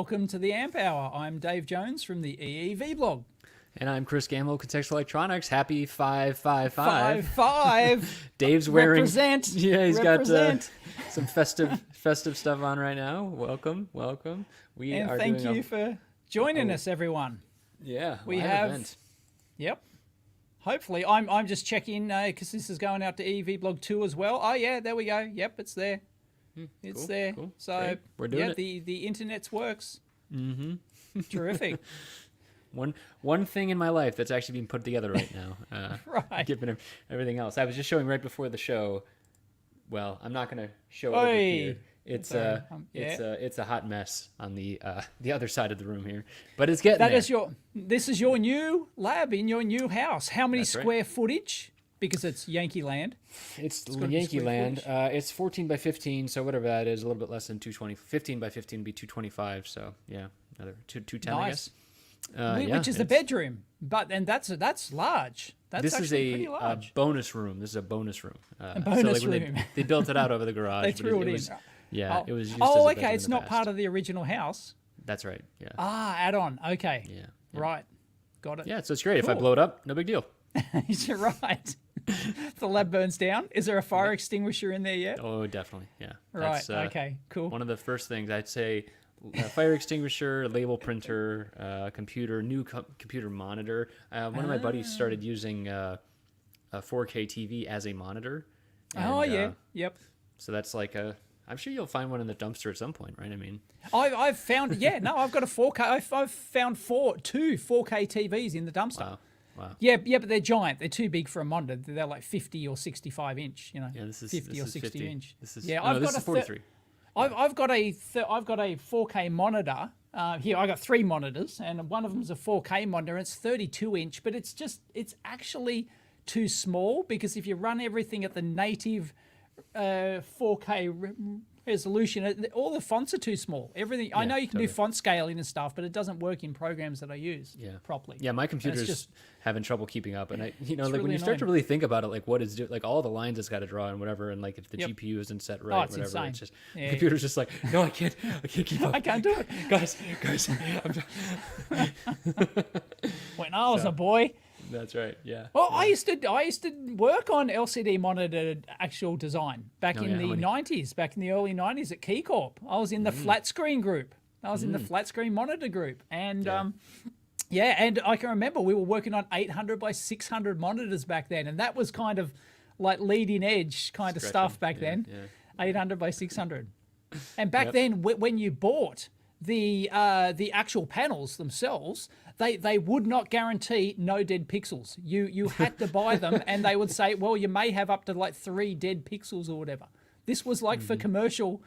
welcome to the Amp Hour. I'm Dave Jones from the EEV blog. And I'm Chris Gamble, Contextual Electronics. Happy 555. 5-5. Dave's wearing... Represent. Yeah, he's Represent. got some festive stuff on right now. Welcome. And thank you for joining us, everyone. Yeah, we live have... event. Yep. Hopefully. I'm just checking because this is going out to EEV blog 2 as well. Oh, yeah, there we go. Yep, it's there. It's cool, there. Cool. So, great. We're doing it. The internet's works. Mm-hmm. Terrific. One thing in my life that's actually being put together right now. Right. Given everything else. I was just showing right before the show. Well, I'm not going to show over here. It's a hot mess on the other side of the room here, but it's getting there. This is your new lab in your new house. How many That's square footage? Because it's Yankee land. It's Yankee land. It's 14 by 15, so whatever that is, a little bit less than 220. 15 by 15 would be 225. So yeah, another 210, I guess. Which is the bedroom, and that's large. That's this is pretty large. A bonus room. This is a bonus room. A bonus room. They built it out over the garage. They threw it in. Yeah, it was used as a okay. bedroom It's in the not past. part of the original house. That's right. Yeah. Add-on. Okay. Yeah. Right. Got it. Yeah, so it's great. Cool. If I blow it up, no big deal. You're right. If the lab burns down, is there a fire extinguisher in there yet? Oh, definitely. Yeah. Right. Okay. Cool. One of the first things I'd say: fire extinguisher, label printer, computer, new computer monitor. One of my buddies started using a 4K TV as a monitor. And, Yep. So that's like I'm sure you'll find one in the dumpster at some point, right? I mean, I've found I've got a 4K. I've found two 4K TVs in the dumpster. Wow. Yeah, but they're giant. They're too big for a monitor. They're like 50 or 65 inch. You know. Yeah, this is 50 or 60 50. inch. This is I've got this is 43. I've got a 4K monitor. Here I got 3 monitors, and one of them's a 4K monitor. It's 32 inch, but it's actually too small because if you run everything at the native 4K resolution, all the fonts are too small. Everything I know you can do font scaling and stuff, but it doesn't work in programs that I use properly. Yeah, my computer's just having trouble keeping up, and like really when you start to really think about it, like what it's doing, like all the lines it's got to draw and whatever, and like if the GPU isn't set right, it's whatever, insane. it's just the computer's just like, no, I can't keep up. I can't do it, guys. When I was a boy. That's right. Yeah. Well, I used to work on LCD monitored actual design back in the 90s, back in the early 90s at KeyCorp. I was in the flat screen group. I was in the flat screen monitor group, and and I can remember we were working on 800 by 600 monitors back then, and that was kind of like leading edge kind of stuff back then. Yeah. 800 by 600, and back then when you bought the actual panels themselves, they would not guarantee no dead pixels. You had to buy them, and they would say, well, you may have up to like 3 dead pixels or whatever. This was like for commercial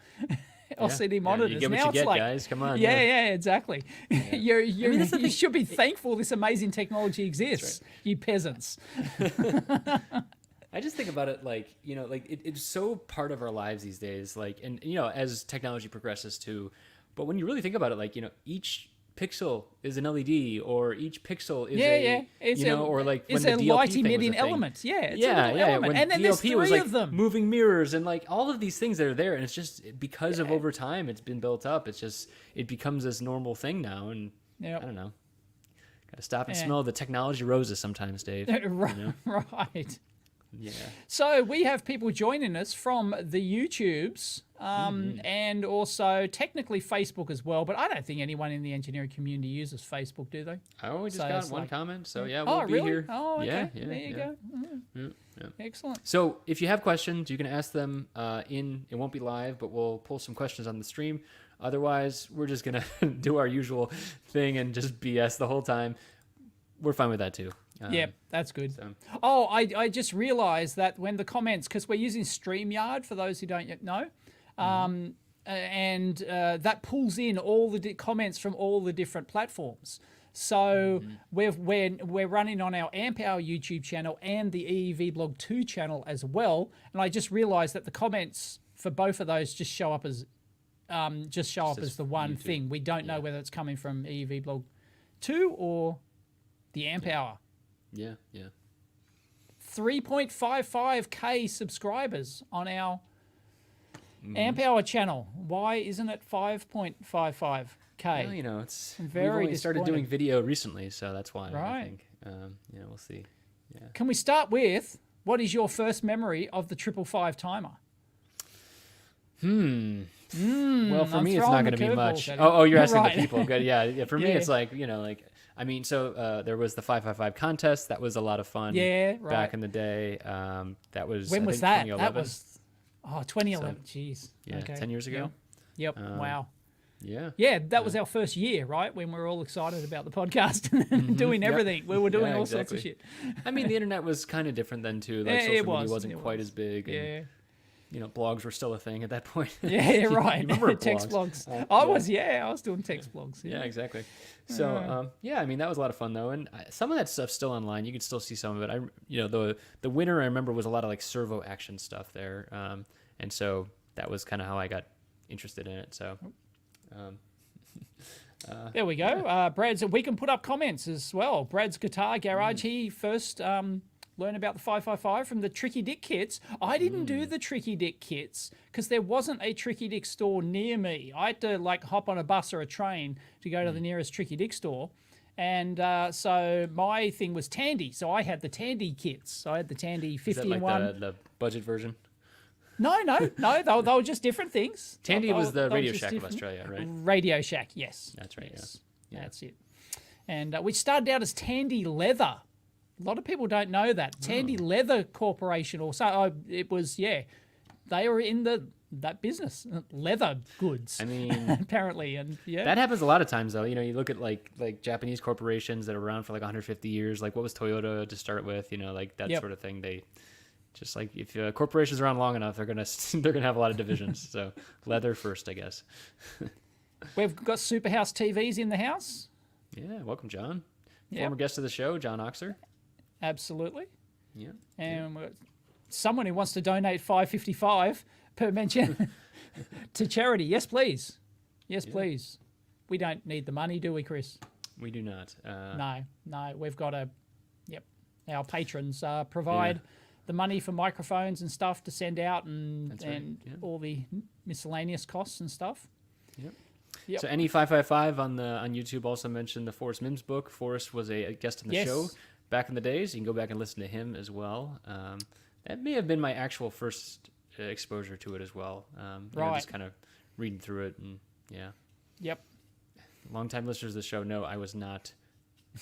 LCD monitors. You get what now you it's get, like, guys. Come on. Yeah, exactly. Yeah. You should be thankful this amazing technology exists, you peasants. I just think about it like, it's so part of our lives these days. Like, and, as technology progresses too, but when you really think about it, like, each pixel is an LED, or each pixel is or like when it's the a DLP light thing emitting was a thing. element. Yeah, it's a little element. When And then DLP there's 3 was like of them. moving mirrors and like all of these things that are there, and it's just because of over time it's been built up. It's just it becomes this normal thing now, and I don't know. Got to stop and smell the technology roses sometimes, Dave. Right. Yeah. So we have people joining us from the YouTubes and also technically Facebook as well, but I don't think anyone in the engineering community uses Facebook, do they? Oh, we just got one comment, so we'll be really? here. Oh, okay. Yeah, there you go. Yeah. Excellent. So if you have questions, you can ask them it won't be live, but we'll pull some questions on the stream. Otherwise, we're just going to do our usual thing and just BS the whole time. We're fine with that too. That's good. So. Oh, I just realized that when the comments, because we're using StreamYard for those who don't yet know, and that pulls in all the comments from all the different platforms. So we're running on our Amp Hour YouTube channel and the EEV Blog 2 channel as well. And I just realized that the comments for both of those just show up as the one YouTube thing. We don't know whether it's coming from EEV Blog 2 or the Amp Hour. Yeah. 3.55k subscribers on our Amp Hour channel. Why isn't it 5.55? Okay. Well, you know, it's Very we've only started doing disappointed. video recently, so that's why. Right. I think. You know, we'll see. Yeah. Can we start with what is your first memory of the 555 timer? Well, for I'm me, it's throwing not the going to be curveballs much. at you. Oh, you're asking Right. the people. Good. Yeah. For me, Yeah. it's like, you know, like, I mean, so there was the 555 contest. That was a lot of fun. Yeah, right. Back in the day. That was, When I was think, that? 2011. That was 2011. Jeez. Yeah, Okay. 10 years ago. Yep. Wow. Yeah. Yeah, that was our first year, right? When we were all excited about the podcast and doing everything. We were doing Yeah, all sorts of exactly. shit. I mean, the internet was kind of different then too. Like Yeah, social it media was. wasn't It quite was. as big. And, Yeah. you know, blogs were still a thing at that point. Yeah, right. You remember Text blogs? blogs. I was doing text blogs. Yeah, exactly. So, yeah, I mean, that was a lot of fun though, and some of that stuff's still online. You can still see some of it. You know, the winner I remember was a lot of like servo action stuff there, and so that was kind of how I got interested in it. So, There we go. Brad's. We can put up comments as well. Brad's Guitar Garage. He first learned about the 555 from the Tricky Dick kits. I didn't do the Tricky Dick kits because there wasn't a Tricky Dick store near me. I had to like hop on a bus or a train to go to the nearest Tricky Dick store. And so my thing was Tandy. So I had the Tandy kits. So I had the Tandy 50 is that like and 1. the budget version? No. They were just different things. Tandy was the They were Radio just Shack of different. Australia, right? Radio Shack, yes. That's right. Yes. Yeah. That's it. And which started out as Tandy Leather. A lot of people don't know that. Tandy Leather Corporation, or so it was. Yeah, they were in that business, leather goods. I mean, apparently, and yeah, that happens a lot of times though. You know, you look at like Japanese corporations that are around for like 150 years. Like what was Toyota to start with? You know, like that Yep. sort of thing. They just like if corporations are around long enough, they're gonna have a lot of divisions. So leather first, I guess. We've got Superhouse TVs in the house. Yeah, welcome, John. Yep. Former guest of the show, John Oxer. Absolutely. Yeah. And we've got someone who wants to donate $5.55 per mention to charity. Yes, please. Yes, please. We don't need the money, do we, Chris? We do not. No. We've got our patrons provide the money for microphones and stuff to send out and all the miscellaneous costs and stuff. Yep. So any 555 on YouTube also mentioned the Forrest Mims book. Forrest was a guest on the show back in the days. You can go back and listen to him as well. That may have been my actual first exposure to it as well. You know, just kind of reading through it and yeah. Yep. Longtime listeners of the show know I was not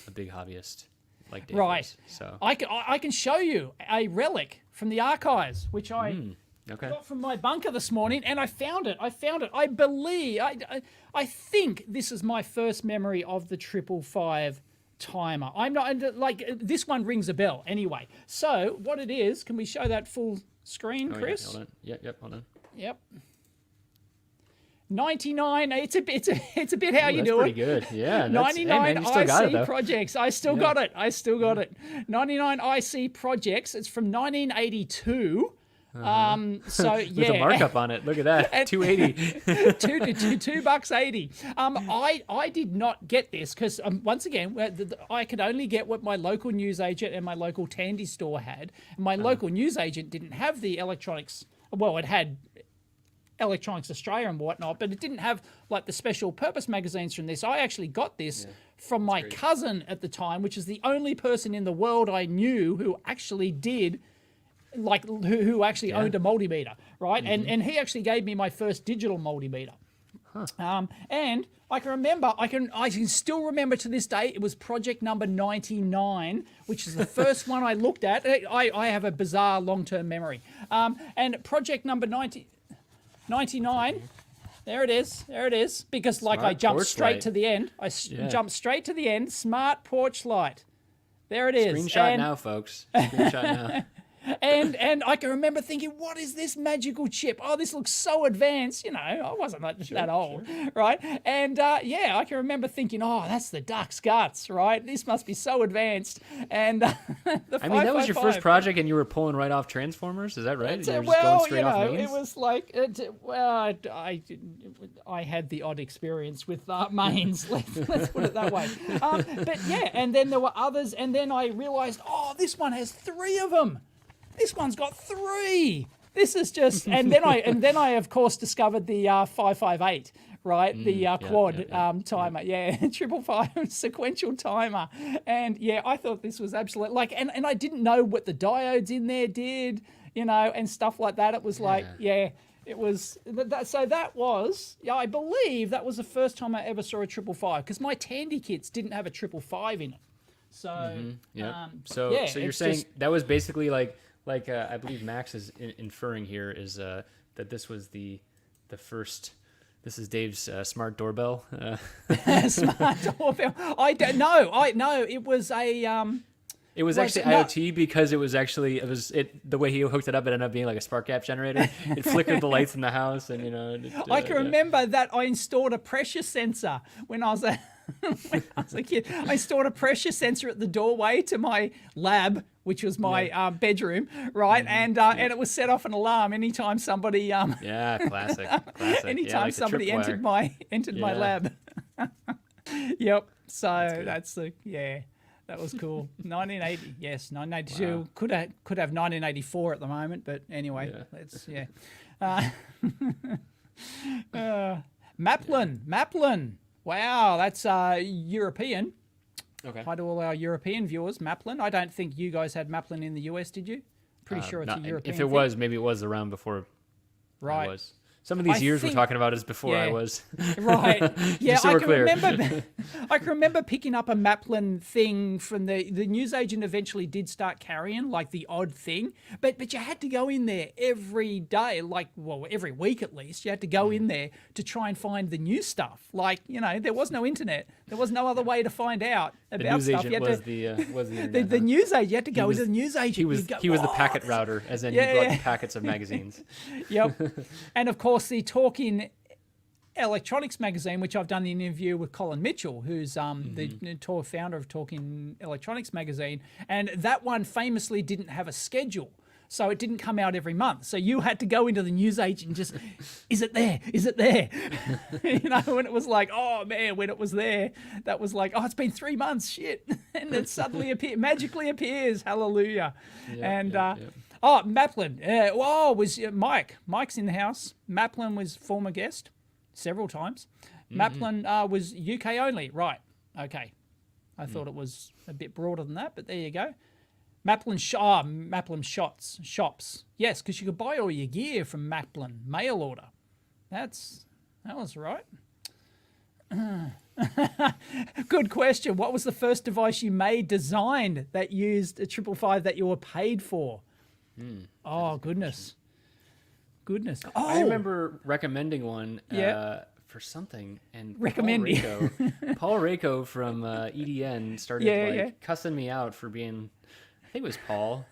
a big hobbyist like Dave Right. was, so I can show you a relic from the archives, which I got from my bunker this morning, and I found it. I believe, I think this is my first memory of the 555 timer. I'm not, like, this one rings a bell anyway. So, what it is, can we show that full screen, Chris? Yeah, hold on. Yep, hold on. Yep. 99, it's a bit how you do pretty it. good. Yeah. 99 you still got it, IC though. projects. I still got it. 99 IC projects. It's from 1982. So yeah, With a markup on it. Look at that. $2.80. $2.80. I did not get this because once again, I could only get what my local newsagent and my local Tandy store had. And my local newsagent didn't have the electronics. Well, it had Electronics Australia and whatnot, but it didn't have like the special purpose magazines from this. I actually got this from my cousin at the time, which is the only person in the world I knew who actually did, like who actually owned a multimeter, right? And he actually gave me my first digital multimeter. And I can still remember to this day, it was project number 99, which is the first one I looked at. I have a bizarre long-term memory. And project number 99, there it is, because like I jumped straight to the end. I jumped straight to the end, smart porch light. There it is. Screenshot now, folks. Screenshot now. And I can remember thinking, what is this magical chip? Oh, this looks so advanced. You know, I wasn't that old, right? And I can remember thinking, oh, that's the duck's guts, right? This must be so advanced. And I mean, that was your first project, and you were pulling right off transformers. Is that right? You were just going straight off mains? It was like, I had the odd experience with mains. Let's put it that way. But yeah, and then there were others, and then I realized, oh, this one has 3 of them. This one's got 3. This is just, and then I of course discovered the 558, right? The quad timer, 555 sequential timer. And yeah, I thought this was absolute, like, and I didn't know what the diodes in there did, you know, and stuff like that. It was like, it was, so that was, I believe that was the first time I ever saw a 555, because my Tandy kits didn't have a 555 in it. So, so you're saying that was basically like I believe Max is inferring here is that this was the first. This is Dave's smart doorbell. Smart doorbell. I don't know. It was a. It was actually IoT because it was the way he hooked it up. It ended up being like a spark gap generator. It flickered the lights in the house, and you know. I can remember that I installed a pressure sensor when I was a kid. I installed a pressure sensor at the doorway to my lab, which was my bedroom, right? And it was set off an alarm anytime somebody classic. Anytime like somebody entered my lab. Yep. So that's that was cool. 1980, yes, 1982. Wow. Could have 1984 at the moment, but anyway, let's Maplin. Wow, that's European. Okay. Hi to all our European viewers. Maplin. I don't think you guys had Maplin in the US, did you? Pretty sure it's a European If it was, maybe it was around before. Right. I was. Some of these years we're talking about is before I was. Right. Yeah, so I can remember picking up a Maplin thing from the newsagent eventually did start carrying like the odd thing, but you had to go in there every day, every week at least. You had to go in there to try and find the new stuff. Like, you know, there was no internet. There was no other way to find out about stuff. The newsagent was the internet. The newsagent, you had to go into the newsagent. He was the packet router, as in he brought packets of magazines. Yep. And of course, the Talking Electronics magazine, which I've done an interview with Colin Mitchell, who's the founder of Talking Electronics magazine, and that one famously didn't have a schedule. So it didn't come out every month. So you had to go into the newsagent and just, is it there? Is it there? You know, when it was like, oh man, when it was there, that was like, oh, it's been 3 months, shit. And it suddenly magically appears, hallelujah. Oh, Maplin. Was Mike. Mike's in the house. Maplin was former guest several times. Maplin was UK only. Right. Okay. I thought it was a bit broader than that, but there you go. Maplin shops. Yes, because you could buy all your gear from Maplin, mail order. That was right. Good question. What was the first device you designed that used a 555 that you were paid for? Oh, goodness. Oh, I remember recommending one for something, and Paul Rako from EDN started cussing me out for being, I think it was Paul,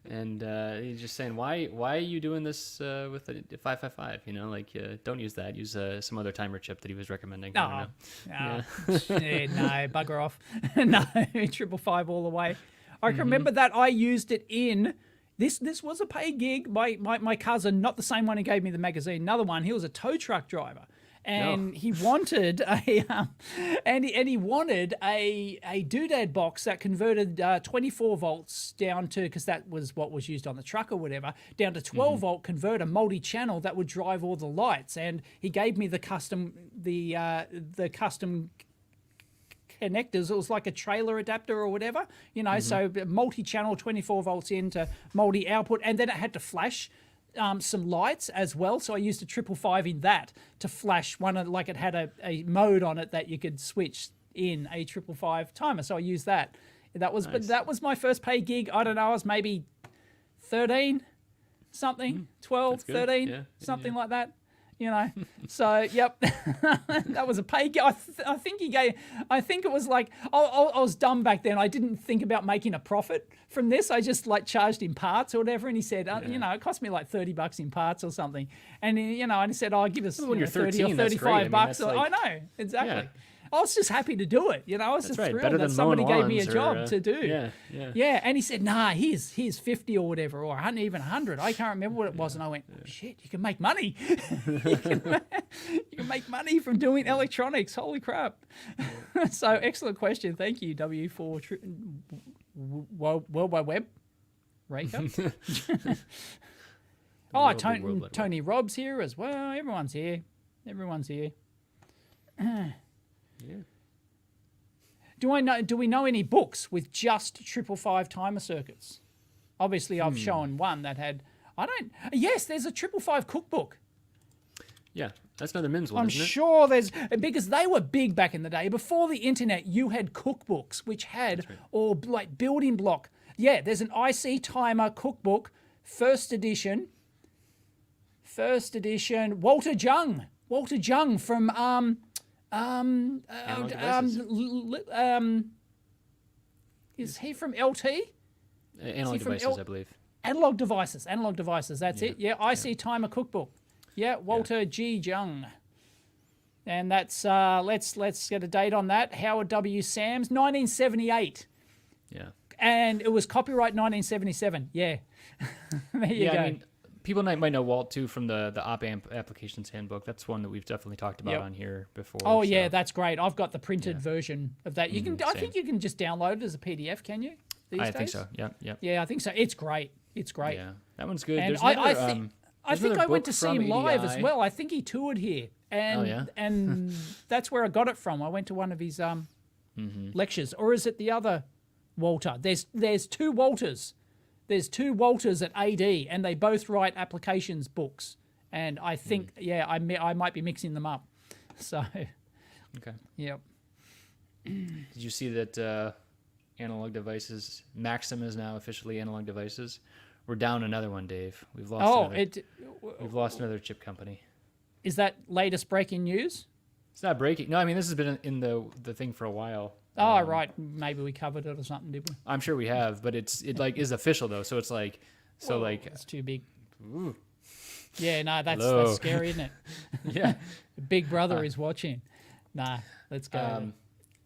and he's just saying, why are you doing this with a 555? You know, like don't use that. Use some other timer chip that he was recommending. No, bugger off. No, 555 all the way. I can remember that I used it in. This was a paid gig. My cousin, not the same one who gave me the magazine, another one. He was a tow truck driver, and he wanted a doodad box that converted 24 volts down to, because that was what was used on the truck or whatever, down to 12 volt converter multi-channel that would drive all the lights. And he gave me the custom connectors. It was like a trailer adapter or whatever, you know, so multi-channel, 24 volts into multi-output, and then it had to flash some lights as well. So I used a 555 in that to flash one, like it had a mode on it that you could switch in a 555 timer. So I used that. But that was my first paid gig. I don't know, I was maybe 13, something, 12, 13, something like that. You know, so yep, that was a pay gig. I think it was like, I was dumb back then. I didn't think about making a profit from this. I just like charged him parts or whatever. And he said, you know, it cost me like $30 in parts or something. And you know, and he said, give us 30 or 35 bucks. I know, exactly. Yeah. I was just happy to do it. You know, I was just thrilled that somebody gave me a job to do. Yeah. And he said, nah, here's 50 or whatever, or even 100. I can't remember what it was. And I went, oh, shit, you can make money. You can make money from doing electronics. Holy crap. So excellent question. Thank you, W4 World Wide Web. Rako. Tony Rob's here as well. Everyone's here. Yeah. Do we know any books with just 555 timer circuits? Obviously, I've shown one that had. Yes, there's a 555 cookbook. Yeah, that's another MIMS one, I'm isn't it? sure there's, because they were big back in the day. Before the internet, you had cookbooks which had or like building block. Yeah, there's an IC timer cookbook, first edition. Walter Jung from is he from LT? Analog Devices, I believe. Analog Devices. That's it. Yeah, IC timer cookbook. Yeah, Walter G. Jung. And that's let's get a date on that. Howard W. Sams, 1978. Yeah. And it was copyright 1977. Yeah. There you go. I mean, people might know Walt too from the Op Amp Applications Handbook. That's one that we've definitely talked about on here before. Oh yeah, that's great. I've got the printed version of that. You can. I same. think you can just download it as a PDF. Can you? These days? think so. Yeah. Yeah, I think so. It's great. Yeah, that one's good. And There's another, I think I went to see him live as ADI. well. I think he toured here, and and that's where I got it from. I went to one of his lectures, or is it the other Walter? There's two Walters. There's two Walters at AD, and they both write applications books. And I think, I might be mixing them up. So, okay. Yep. Did you see that Analog Devices, Maxim is now officially Analog Devices? We're down another one, Dave. We've lost another chip company. Is that latest breaking news? It's not breaking. No, I mean, this has been in the thing for a while. Oh, right. Maybe we covered it or something, did we? I'm sure we have, but it is official though. So it's like, it's too big. Ooh. Yeah, no, that's scary, isn't it? Yeah. Big Brother is watching. Nah, let's go.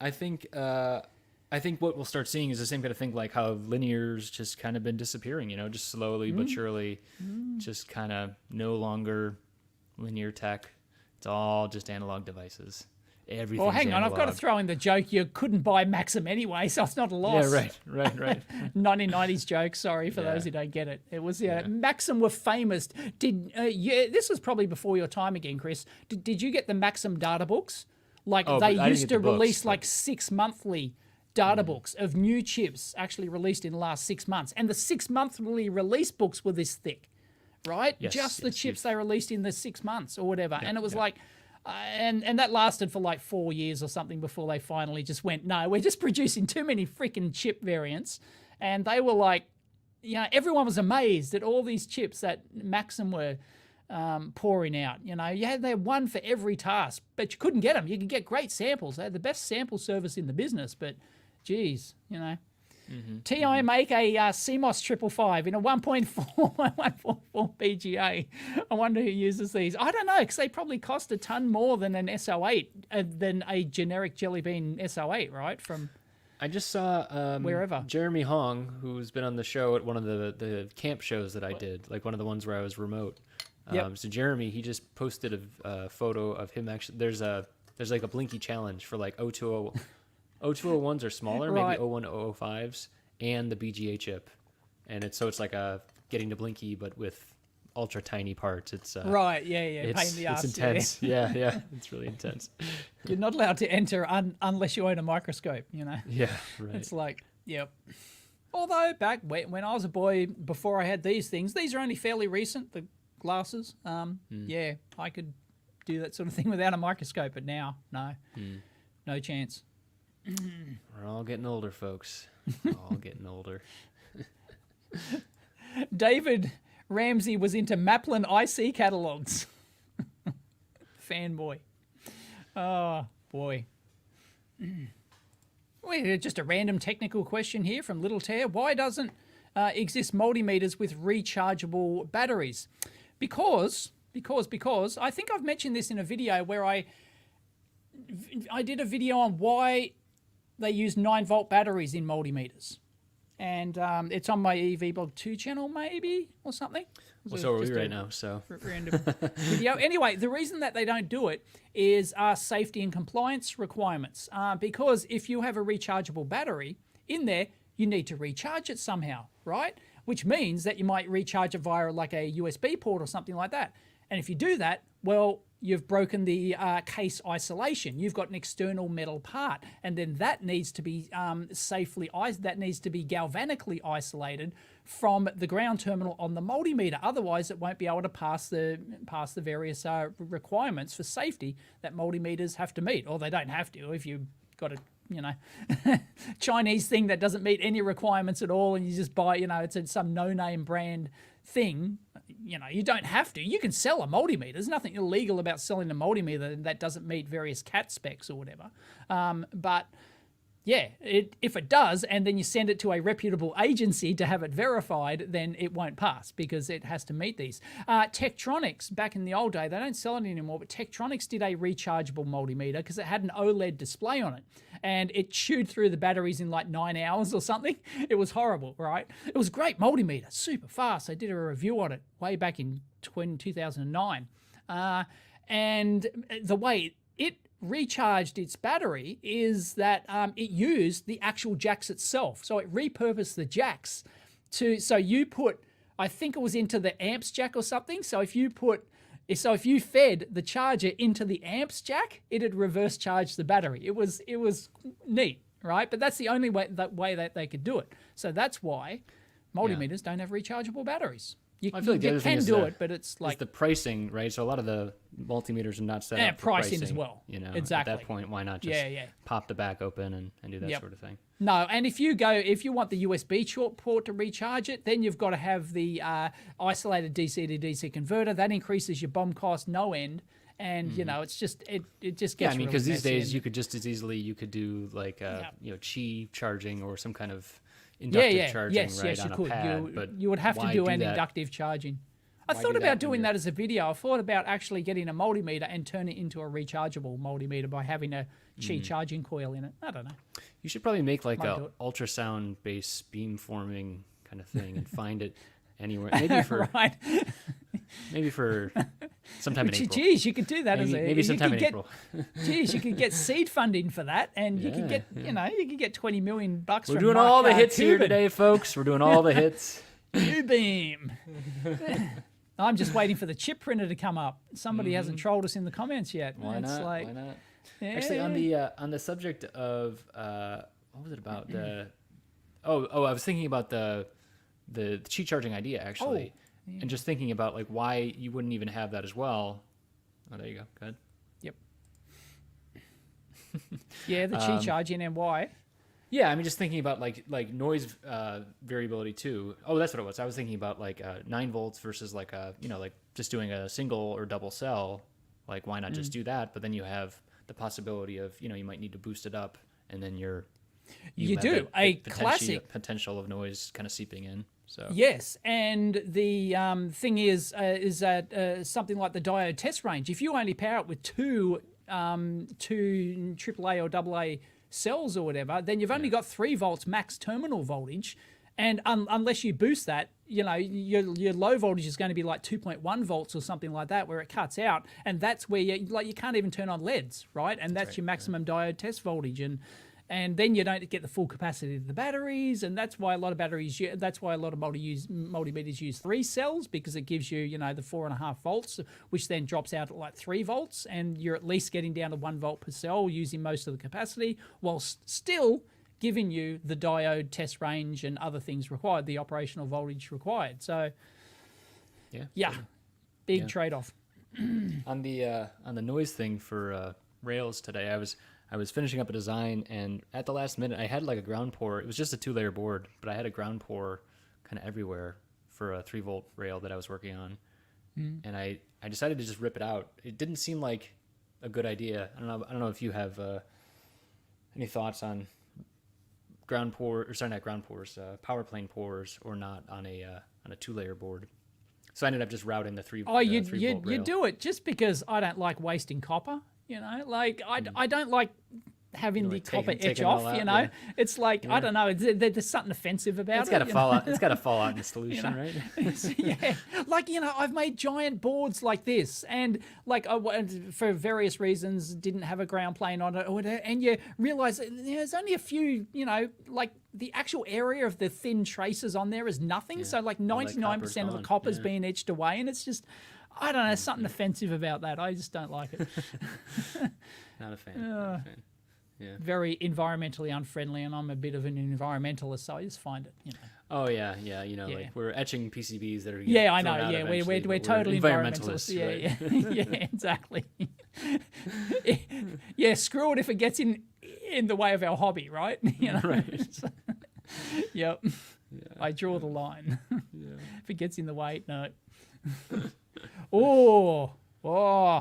I think what we'll start seeing is the same kind of thing, like how linear's just kind of been disappearing, just slowly but surely, just kind of no longer linear tech. It's all just analog devices. Everything's Well, hang on, analog. I've got to throw in the joke. You couldn't buy Maxim anyway, so it's not a loss. Yeah, right. 1990s joke. Sorry for those who don't get it. It was Maxim were famous. This was probably before your time again, Chris. Did you get the Maxim data books? Like they used to release like 6 monthly data books of new chips actually released in the last 6 months, and the 6 monthly release books were this thick, right? Just the chips they released in the 6 months or whatever, and it was like. And that lasted for like 4 years or something before they finally just went, no, we're just producing too many freaking chip variants. And they were like, everyone was amazed at all these chips that Maxim were pouring out. You had one for every task, but you couldn't get them. You could get great samples. They had the best sample service in the business, but geez, TI make a CMOS 555 in a 1.4 PGA. I wonder who uses these. I don't know, because they probably cost a ton more than an SO8, than a generic Jelly Bean SO8, right? From I just saw wherever. Jeremy Hong, who's been on the show at one of the camp shows that I did, like one of the ones where I was remote. So Jeremy, he just posted a photo of him actually. There's like a Blinky challenge for like 0201. 0201s are smaller, maybe 01005s, and the BGA chip, and it's like a getting to Blinky but with ultra tiny parts. It's pain in the ass. It's intense. Yeah, it's really intense. You're not allowed to enter unless you own a microscope. Yeah, right. It's like, yep. Although back when I was a boy, before I had these things, these are only fairly recent. The glasses, I could do that sort of thing without a microscope, but now, no chance. We're all getting older, folks. All getting older. David Ramsey was into Maplin IC catalogs. Fanboy. Oh, boy. Wait, just a random technical question here from Little Tear. Why doesn't exist multimeters with rechargeable batteries? Because I think I've mentioned this in a video where I did a video on why they use 9-volt batteries in multimeters. And it's on my EV Blog 2 channel, maybe, or something. Well, so are we right now, so. Random video. Anyway, the reason that they don't do it is safety and compliance requirements. Because if you have a rechargeable battery in there, you need to recharge it somehow, right? Which means that you might recharge it via like a USB port or something like that. And if you do that, Well, you've broken the case isolation. You've got an external metal part, and then that needs to be galvanically isolated from the ground terminal on the multimeter. Otherwise, it won't be able to pass the various requirements for safety that multimeters have to meet, or they don't have to. If you've got a Chinese thing that doesn't meet any requirements at all, and you just buy, it's some no-name brand thing, you don't have to. You can sell a multimeter. There's nothing illegal about selling a multimeter that doesn't meet various CAT specs or whatever. But yeah, if it does, and then you send it to a reputable agency to have it verified, then it won't pass because it has to meet these. Tektronix, back in the old day, they don't sell it anymore, but Tektronix did a rechargeable multimeter because it had an OLED display on it, and it chewed through the batteries in like 9 hours or something. It was horrible, right? It was a great multimeter, super fast. I did a review on it way back in 2009. And the way it recharged its battery is that it used the actual jacks itself. So it repurposed the jacks so you put, I think it was into the amps jack or something. So if you fed the charger into the amps jack, it'd reverse charge the battery. It was neat, right? But that's the only way that they could do it. So that's why multimeters don't have rechargeable batteries. You can do it, but it's like the pricing, right? So a lot of the multimeters are not set up for pricing as well. Exactly. At that point, why not just pop the back open and do that sort of thing? No, and if you want the USB short port to recharge it, then you've got to have the isolated DC to DC converter. That increases your BOM cost no end. And it's just it just gets because these days you could just as easily do like Qi charging or some kind of inductive charging on a pad. But you would have to do an inductive charging. I thought about doing that as a video. I thought about actually getting a multimeter and turn it into a rechargeable multimeter by having a Qi charging coil in it. I don't know. You should probably make like a ultrasound-based beamforming kind of thing and find it anywhere. Maybe for maybe for sometime in April. Geez, you could do that maybe sometime in April. Geez, you could get seed funding for that, and you could get you could get $20 million. We're doing all the hits here today, folks. We're doing all the hits. U-beam. I'm just waiting for the chip printer to come up. Somebody hasn't trolled us in the comments yet. Why not? Why not? Yeah. Actually, on the subject of what was it about? I was thinking about the Qi charging idea actually, and just thinking about like why you wouldn't even have that as well. Oh, there you go. Go ahead. Yep. Yeah, the Qi charging and why. Yeah, I mean, just thinking about like noise variability too. Oh, that's what it was. I was thinking about like 9 volts versus like like just doing a single or double cell. Like, why not just do that? But then you have the possibility of you might need to boost it up, and then you do a classic potential of noise kind of seeping in. So yes, and the thing is that something like the diode test range. If you only power it with two AAA or AA cells or whatever, then you've only got 3 volts max terminal voltage, and unless you boost that, your low voltage is going to be like 2.1 volts or something like that, where it cuts out, and that's where you can't even turn on LEDs, right? And that's your maximum diode test voltage, and then you don't get the full capacity of the batteries, and that's why a lot of multimeters use 3 cells, because it gives you the 4.5 volts, which then drops out at like 3 volts, and you're at least getting down to 1 volt per cell, using most of the capacity, whilst still giving you the diode test range and other things required, the operational voltage required. So big trade-off. On the noise thing for Rails today, I was finishing up a design, and at the last minute, I had like a ground pour. It was just a 2-layer board, but I had a ground pour kind of everywhere for a 3-volt rail that I was working on. And I decided to just rip it out. It didn't seem like a good idea. I don't know if you have any thoughts on power plane pours or not on a 2-layer board. So I ended up just routing the 3-volt rail. You do it just because I don't like wasting copper. I don't like having the copper etch off. It's like I don't know. There's something offensive about it. It's got to fall out. It's got to fall out in the solution, right? I've made giant boards like this, and for various reasons didn't have a ground plane on it, or whatever, and you realize there's only a few. The actual area of the thin traces on there is nothing. So 99% of the copper's being etched away, and it's just. I don't know, there's something offensive about that. I just don't like it. Not a fan. Not a fan. Yeah. Very environmentally unfriendly, and I'm a bit of an environmentalist, so I just find it, Oh yeah, like we're etching PCBs that are I know. Yeah, we're totally environmentalists. Right? Yeah, exactly. Yeah, screw it if it gets in the way of our hobby, right? Right. Yep. Yeah. I draw the line. If it gets in the way, no. Oh,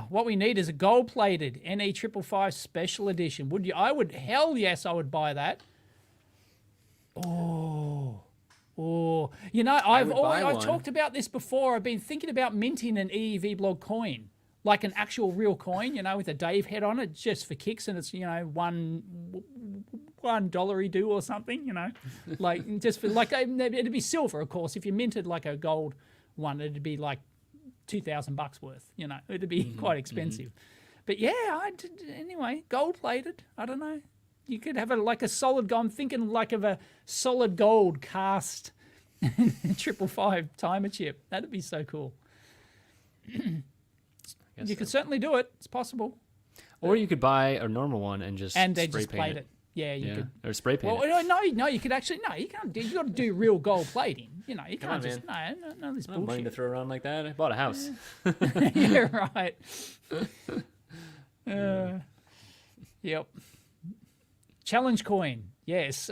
what we need is a gold-plated NE 555 Special Edition. Would you? Hell yes, I would buy that. I've talked about this before. I've been thinking about minting an EEV blog coin, like an actual real coin, with a Dave head on it, just for kicks, and it's $1 do or something, like just for like it'd be silver, of course. If you minted like a gold one, it'd be like $2,000 worth. It'd be quite expensive. But yeah, anyway, gold plated. I don't know. You could have a solid gold. I'm thinking like of a solid gold cast 555 timer chip. That'd be so cool. You could certainly do it. It's possible. Or you could buy a normal one and just spray paint it. Yeah, you could. Or spray paint it. Well, no, you could actually, you can't do, you got to do real gold plating. You can't just, none of this bullshit. Money to throw around like that. I bought a house. Yeah, right. Yep. Challenge coin. Yes.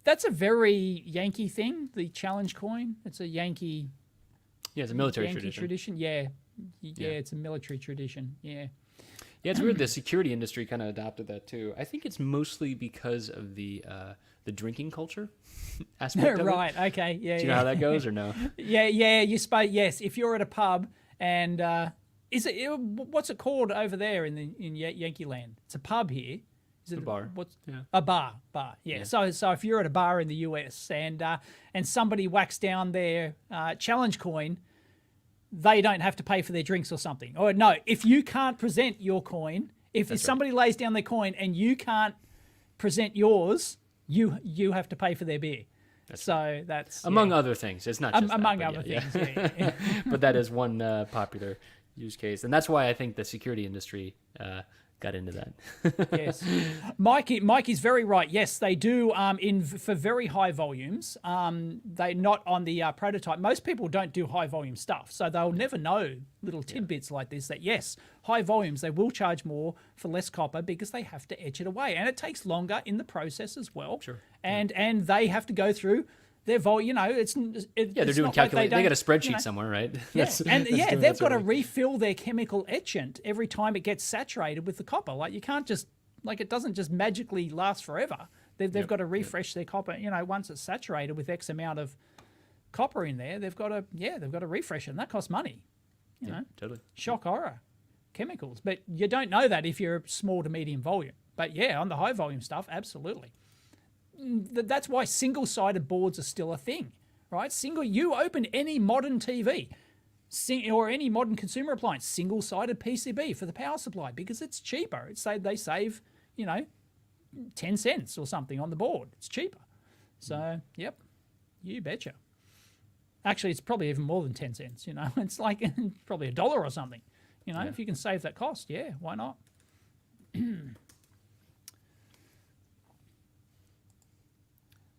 That's a very Yankee thing, the challenge coin. It's a Yankee. Yeah, it's a military Yankee tradition. Yeah, it's a military tradition. Yeah. Yeah, it's weird. The security industry kind of adopted that too. I think it's mostly because of the drinking culture aspect of right. it. Okay. Yeah. Do you know how that goes or no? Yeah. Yes. If you're at a pub and what's it called over there in Yankee Land? It's a pub here. Is it a bar? A bar? Yeah. So if you're at a bar in the US and somebody whacks down their challenge coin, they don't have to pay for their drinks or something. Or no, if you can't present your coin, if somebody lays down their coin and you can't present yours, you have to pay for their beer. That's among other things. It's not just among other things. Yeah. But that is one popular use case, and that's why I think the security industry got into that. Yes, Mikey's very right. Yes, they do. For very high volumes, they not on the prototype. Most people don't do high volume stuff, so they'll never know little tidbits like this. That yes, high volumes they will charge more for less copper because they have to etch it away, and it takes longer in the process as well. Sure. And they have to go through their volume. They're doing calculation. They got a spreadsheet somewhere, right? Yeah, they've got to refill their chemical etchant every time it gets saturated with the copper. Like you can't just it doesn't just magically last forever. They've got to refresh their copper. Once it's saturated with X amount of copper in there, they've got to refresh it, and that costs money. You know, totally. Shock horror, chemicals. But you don't know that if you're small to medium volume. But yeah, on the high volume stuff, absolutely. That's why single-sided boards are still a thing, right? You open any modern TV or any modern consumer appliance, single-sided PCB for the power supply because it's cheaper. They save, 10 cents or something on the board. It's cheaper. So, yep, you betcha. Actually, it's probably even more than 10 cents, It's like probably $1 or something, if you can save that cost, yeah, why not?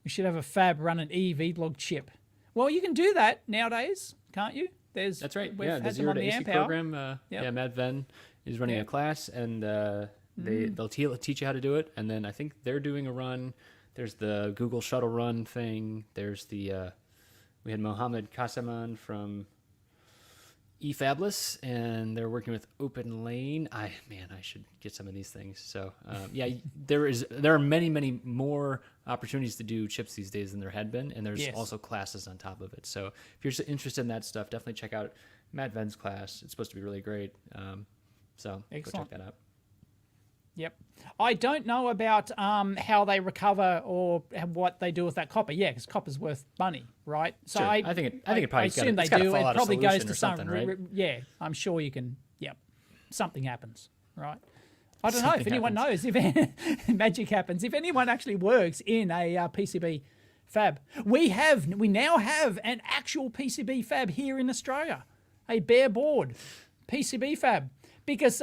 We should have a fab run an EV blog chip. Well, you can do that nowadays, can't you? That's right. Yeah, the 0 to AC program. Matt Venn is running a class, and they'll teach you how to do it. And then I think they're doing a run. There's the Google Shuttle Run thing. There's we had Mohammed Kasaman from eFabless, and they're working with OpenLane. I should get some of these things. So there are many more opportunities to do chips these days than there had been, and there's also classes on top of it. So if you're interested in that stuff, definitely check out Matt Venn's class. It's supposed to be really great. So excellent. Go check that out. Yep. I don't know about how they recover or what they do with that copper. Yeah, because copper's worth money, right? So sure. I think it probably assume they do. It probably goes to some, right? Yeah, I'm sure you can. Yep, something happens, right? I don't know if anyone knows if magic happens. If anyone actually works in a PCB fab, we now have an actual PCB fab here in Australia. a bare board PCB fab. Because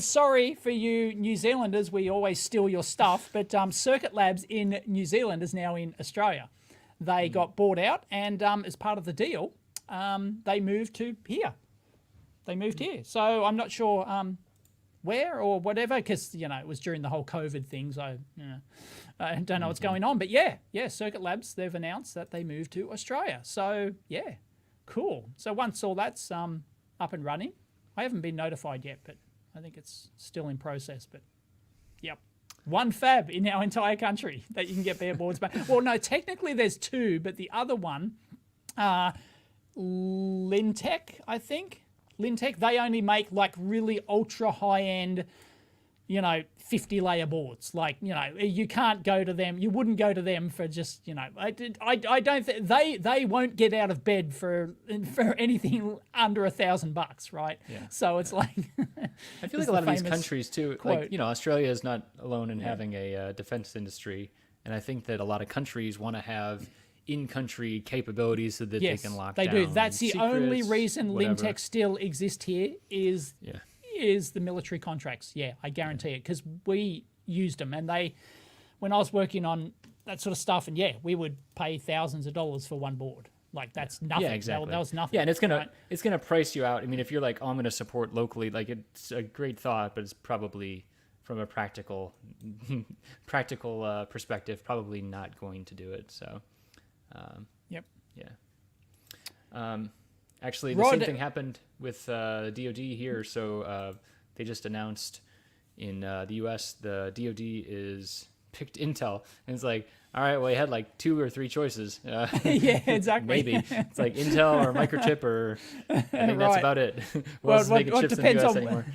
sorry for you New Zealanders, we always steal your stuff, but Circuit Labs in New Zealand is now in Australia. They got bought out, and as part of the deal, they moved to here. They moved here. So I'm not sure where or whatever, because, you know, it was during the whole COVID thing, so I don't know what's going on. But yeah, Circuit Labs, they've announced that they moved to Australia. So yeah, cool. So once all that's up and running, I haven't been notified yet, but I think it's still in process. But yep, one fab in our entire country that you can get bare boards back. Well, no, technically there's two, but the other one, Lintech, I think. Lintech, they only make like really ultra high end, you know, 50 layer boards. Like, you know, you can't go to them. You wouldn't go to them for just, you know, I don't think they won't get out of bed for anything under $1,000, right? Yeah. So it's like, I feel like a lot of these countries too, quote. like, you know, Australia is not alone in having a defense industry. And I think that a lot of countries want to have in-country capabilities so that they can lock down. They do. That's the secrets, only reason whatever. Lintech still exists here is the military contracts. Yeah, I guarantee it, because we used them, and when I was working on that sort of stuff, and we would pay thousands of dollars for one board. Like, that's nothing. Yeah, exactly. That was nothing. Yeah, and it's gonna price you out. I mean, if you're like, oh, I'm gonna support locally, like, it's a great thought, but it's probably from a practical perspective, probably not going to do it. So. Actually, the same thing happened with the DoD here. So they just announced in the U.S. the DoD is picked Intel, and it's like, all right, well, you had like 2 or 3 choices. Yeah, exactly. Maybe it's like Intel or Microchip, or I think that's about it. Well, making chips in the US anymore.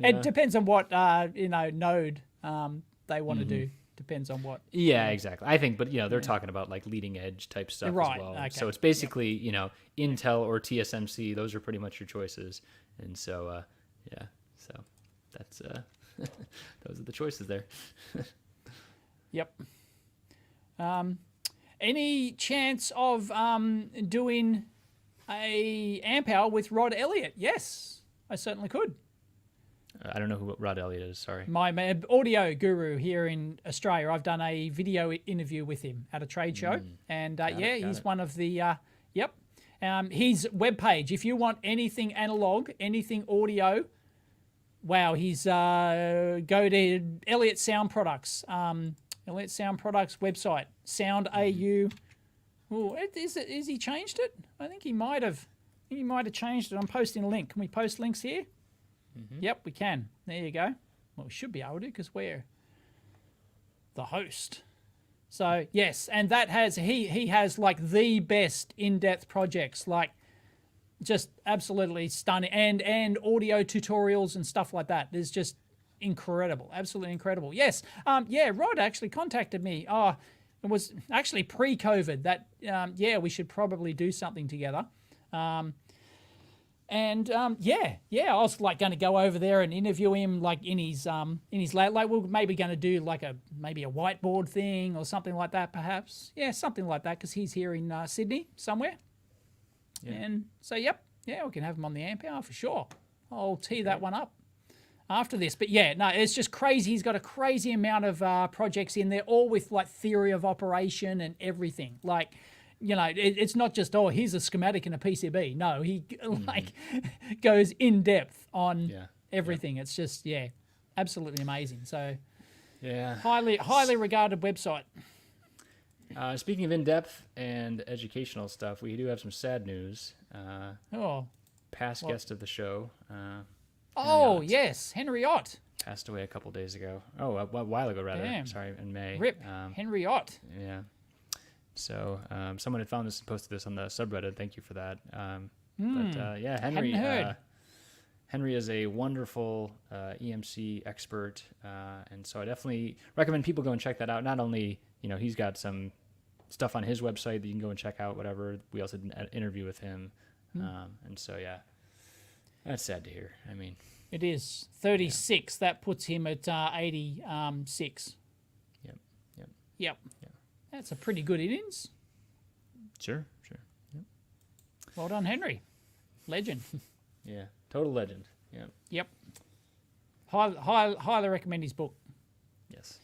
It depends on what node they want to do. Depends on what. Yeah, exactly. I think, but they're talking about like leading edge type stuff as well. Okay. So it's basically, Intel or TSMC. Those are pretty much your choices. And so, so that's those are the choices there. Yep. Any chance of doing a amp hour with Rod Elliott? Yes, I certainly could. I don't know who Rod Elliott is, sorry. My audio guru here in Australia. I've done a video interview with him at a trade show. And he's one of the, his webpage, if you want anything analog, anything audio, wow, he's, go to Elliott Sound Products, Elliott Sound Products website, Sound AU. Oh, is he changed it? I think he might have. He might have changed it. I'm posting a link. Can we post links here? Mm-hmm. Yep, we can. There you go. Well, we should be able to, because we're the host. So yes, and that has he has like the best in-depth projects, like just absolutely stunning, and audio tutorials and stuff like that. It's just incredible, absolutely incredible. Yes, Rod actually contacted me. Oh, it was actually pre-COVID that we should probably do something together. I was like going to go over there and interview him, like in his lab. Like we're maybe going to do like maybe a whiteboard thing or something like that, perhaps. Yeah, something like that, because he's here in Sydney somewhere. Yeah. And so, we can have him on the amp hour for sure. I'll tee that one up after this. But it's just crazy. He's got a crazy amount of projects in there, all with like theory of operation and everything. Like, it's not just, here's a schematic and a PCB. No, he goes in depth on everything. It's just, absolutely amazing. So, highly regarded website. Speaking of in depth and educational stuff, we do have some sad news. Past guest of the show. Yes, Henry Ott passed away a couple days ago. Oh, a while ago rather. Damn. Sorry, in May. Rip. Henry Ott. Yeah. So someone had found this and posted this on the subreddit. Thank you for that. Henry. Henry is a wonderful EMC expert, and so I definitely recommend people go and check that out. Not only he's got some stuff on his website that you can go and check out. Whatever. We also did an interview with him, and so that's sad to hear. I mean, it is 36. That puts him at 86. Yep. That's a pretty good innings. Sure. Yep. Well done, Henry. Legend. Yeah, total legend. Yeah. Yep. Highly recommend his book. Yes.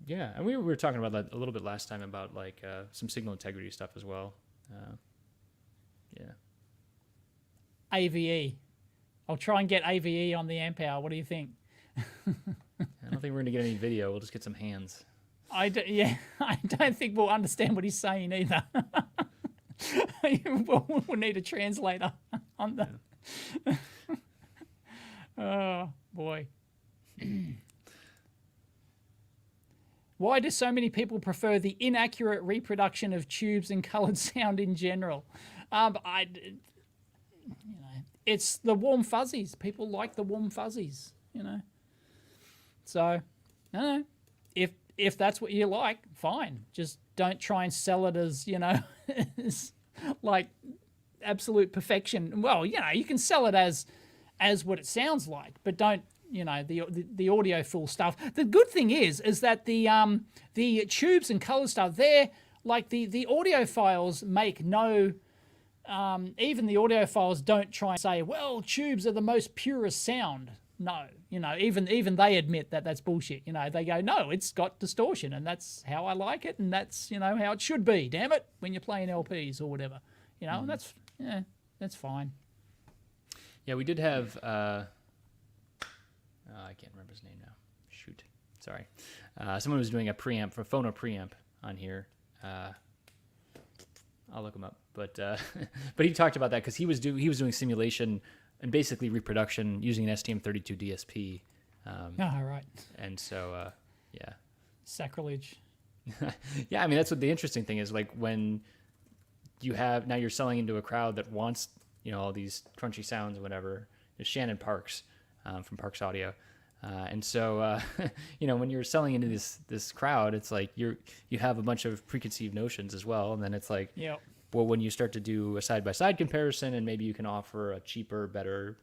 Yeah, and we were talking about that a little bit last time about like some signal integrity stuff as well. Yeah. AVE. I'll try and get AVE on the amp hour. What do you think? I don't think we're going to get any video. We'll just get some hands. I don't think we'll understand what he's saying either. we'll need a translator on the. Yeah. Oh boy. Why do so many people prefer the inaccurate reproduction of tubes and colored sound in general? It's the warm fuzzies. People like the warm fuzzies, So, I don't know. If that's what you like, fine. Just don't try and sell it as, as like absolute perfection. Well, you can sell it as what it sounds like, but don't, the audio full stuff. The good thing is that the tubes and color stuff, they're like the audio files make no. Even the audio files don't try and say, well, tubes are the most purest sound. No, even they admit that that's bullshit. They go, no, it's got distortion, and that's how I like it, and that's how it should be. Damn it, when you're playing LPs or whatever, and that's fine. Yeah, we did have. I can't remember his name now. Shoot, sorry. Someone was doing a preamp for phono preamp on here. I'll look him up, but he talked about that because he was doing simulation and basically reproduction using an STM32 DSP. Right. And so, yeah. Sacrilege. Yeah, I mean, that's what the interesting thing is, like when now you're selling into a crowd that wants, all these crunchy sounds or whatever. There's Shannon Parks from Parks Audio. And so, when you're selling into this crowd, it's like you have a bunch of preconceived notions as well. And then it's like, yep. Well, when you start to do a side-by-side comparison and maybe you can offer a cheaper, better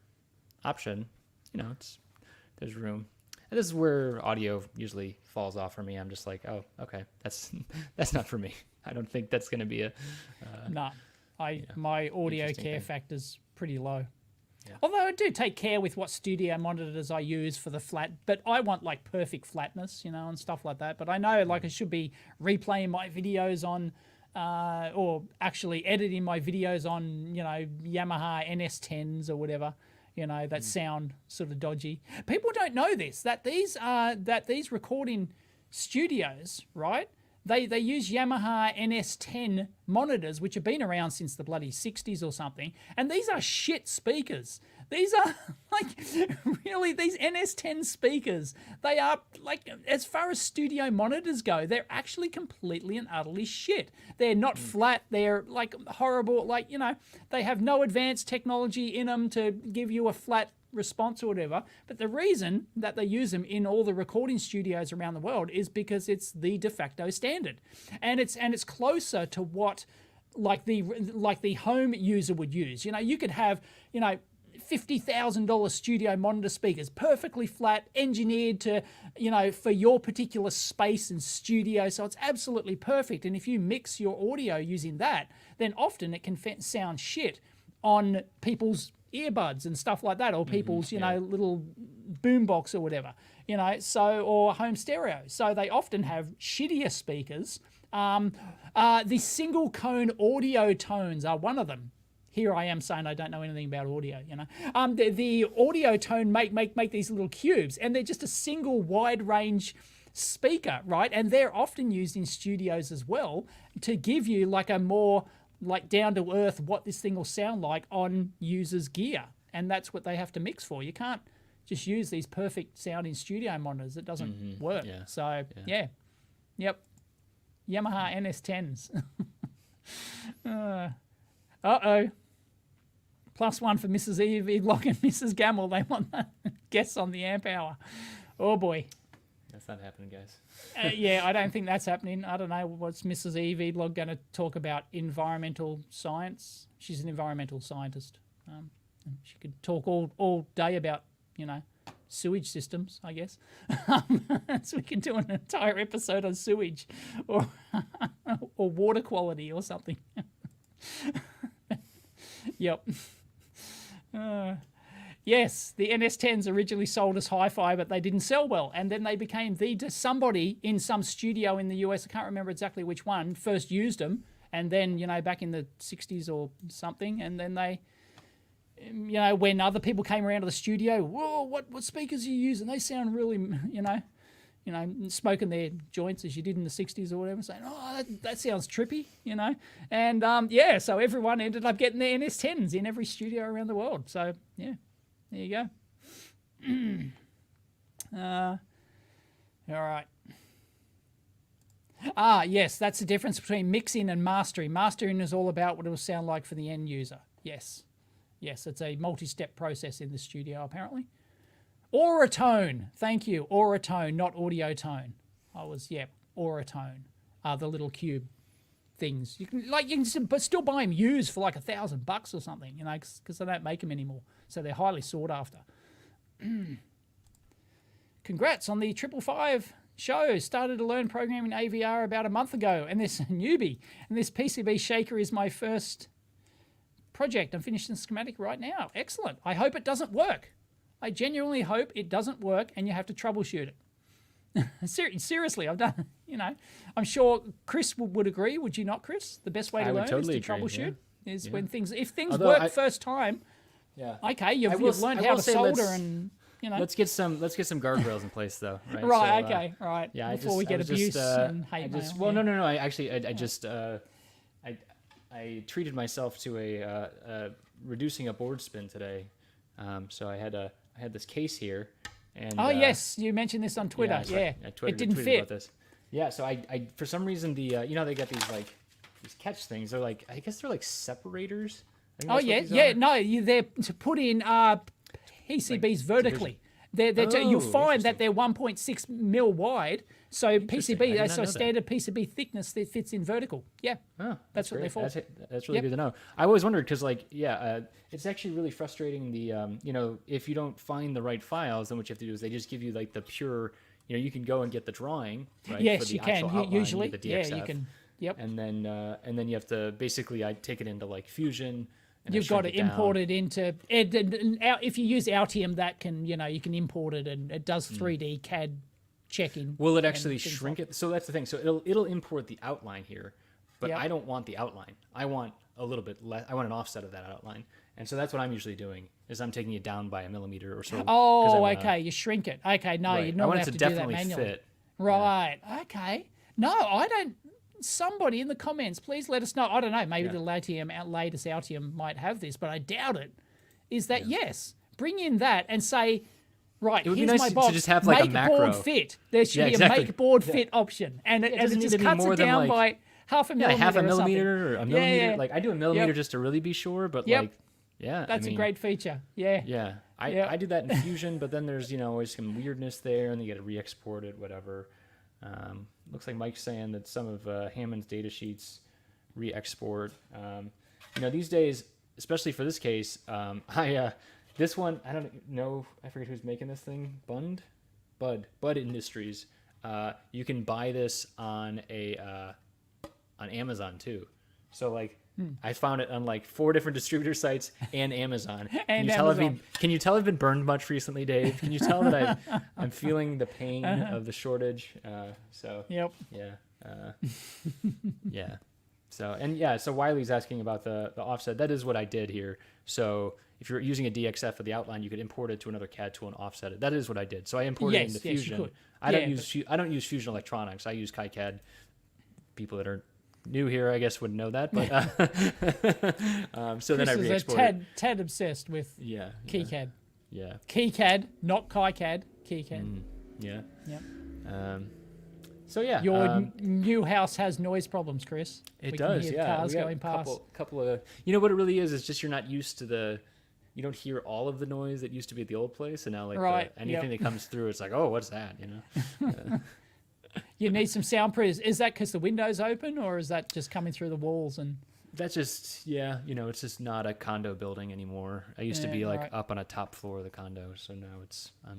option, there's room. And this is where audio usually falls off for me. I'm just like, oh, okay, that's not for me. I don't think that's going to be a... No, my audio care factor's pretty low. Yeah. Although I do take care with what studio monitors I use for the flat, but I want like perfect flatness, and stuff like that. But I know like I should be replaying my videos on... or actually editing my videos on, Yamaha NS10s or whatever, that sound sort of dodgy. People don't know this, that these recording studios, right? They use Yamaha NS10 monitors, which have been around since the bloody 60s or something, and these are shit speakers. These are, really, these NS10 speakers, they are, as far as studio monitors go, they're actually completely and utterly shit. They're not flat, they're, horrible, they have no advanced technology in them to give you a flat response or whatever. But the reason that they use them in all the recording studios around the world is because it's the de facto standard. And it's closer to what, the home user would use. You could have, $50,000 studio monitor speakers, perfectly flat, engineered to, for your particular space and studio. So it's absolutely perfect. And if you mix your audio using that, then often it can sound shit on people's earbuds and stuff like that, or people's, little boombox or whatever, or home stereo. So they often have shittier speakers. The single cone audio tones are one of them. Here I am saying I don't know anything about audio, the audio tone make these little cubes, and they're just a single wide range speaker, right? And they're often used in studios as well to give you a more down to earth what this thing will sound like on users' gear. And that's what they have to mix for. You can't just use these perfect sounding studio monitors. It doesn't work. Yeah. So yeah. Yep. Yamaha NS10s. Uh-oh. +1 for Mrs. Evie Lock and Mrs. Gamble. They want the guests on the amp hour. Oh, boy. That's not happening, guys. Yeah, I don't think that's happening. I don't know. What's Mrs. Evie Log going to talk about? Environmental science? She's an environmental scientist. She could talk all day about, sewage systems, I guess. So we can do an entire episode on sewage or water quality or something. Yep. Yes, the NS10s originally sold as hi-fi, but they didn't sell well. And then they became somebody in some studio in the US, I can't remember exactly which one, first used them. And then, back in the 60s or something. And then they, when other people came around to the studio, whoa, what speakers are you using? They sound really, smoking their joints as you did in the 60s or whatever, saying, oh, that sounds trippy, And, so everyone ended up getting their NS10s in every studio around the world. So, yeah, there you go. All right. Yes, that's the difference between mixing and mastering. Mastering is all about what it will sound like for the end user. Yes, it's a multi-step process in the studio, apparently. Auratone, thank you. Auratone, not audio tone. Auratone are the little cube things. You can still buy them used for like $1,000 or something, because they don't make them anymore. So they're highly sought after. Congrats on the 555 show. Started to learn programming AVR about a month ago, and this newbie, and this PCB shaker is my first project. I'm finishing the schematic right now. Excellent. I hope it doesn't work. I genuinely hope it doesn't work and you have to troubleshoot it. Seriously, I've done, I'm sure Chris would agree. Would you not, Chris? The best way to learn totally is to troubleshoot. Yeah. When if things work first time, okay, you've learned how to solder and, Let's get some guardrails in place though, right? Right, so, okay, right. Yeah, before we get abuse and hate mail. Well, no. I treated myself to a reducing a board spin today. So I had this case here, and yes, you mentioned this on Twitter. It didn't fit. About this. Yeah, so I for some reason they got these catch things. They're like, I guess they're like separators. No, they're to put in PCBs vertically. You'll find that they're 1.6 mil wide. So PCB, so standard PCB thickness that fits in vertical. Yeah, that's what they're for. That's really good to know. I always wondered because, it's actually really frustrating. If you don't find the right files, then what you have to do is they just give you like the pure. You can go and get the drawing. Right, yes, for the you can. outline, Usually, the DXF, you can. Yep. And then you have to basically I take it into like Fusion. And you've got to import it into. If you use Altium, that can you can import it and it does 3D CAD. Checking. Will it actually shrink it? So that's the thing. So it'll import the outline here, but I don't want the outline. I want a little bit less. I want an offset of that outline, and so that's what I'm usually doing. Is I'm taking it down by a millimeter or so. Oh, okay. You shrink it. Okay, no, right. you normally have to do that manually. Fit. Right. Yeah. Okay. No, I don't. Somebody in the comments, please let us know. I don't know. Maybe the latest Altium might have this, but I doubt it. Is that yes? Bring in that and say. Right, it would here's be nice my box. To just have like make a macro. Board fit. There should be a make board fit option, and it just cuts it down by half a millimeter. Half a millimeter or a millimeter. Like I do a millimeter just to really be sure, but that's a great feature. Yeah. Yeah, I do that in Fusion, but then there's always some weirdness there, and you got to re-export it, whatever. Looks like Mike's saying that some of Hammond's data sheets re-export. These days, especially for this case, this one, I don't know, I forget who's making this thing. Bud Industries. You can buy this on on Amazon too. So I found it on 4 different distributor sites and Amazon. Can you tell I've been burned much recently, Dave? Can you tell that I'm feeling the pain of the shortage? Yep. Yeah. Yeah. So Wiley's asking about the offset. That is what I did here. So if you're using a DXF for the outline, you could import it to another CAD tool and offset it. That is what I did. So I imported it into Fusion. I don't use Fusion Electronics. I use KiCad. People that are new here, I guess, wouldn't know that. But so Chris then I re-exported. Tad obsessed with KiCad. Yeah. KiCad, not KiCad. KiCad. Yeah. Yep. So yeah, your new house has noise problems, Chris. It does. Can hear cars going past. Couple of. What it really is just you're not used to the. You don't hear all of the noise that used to be at the old place, and now anything that comes through, it's like, oh, what's that? You need some soundproofs. Is that because the window's open, or is that just coming through the walls and? That's just it's just not a condo building anymore. I used to be up on a top floor of the condo, so now I'm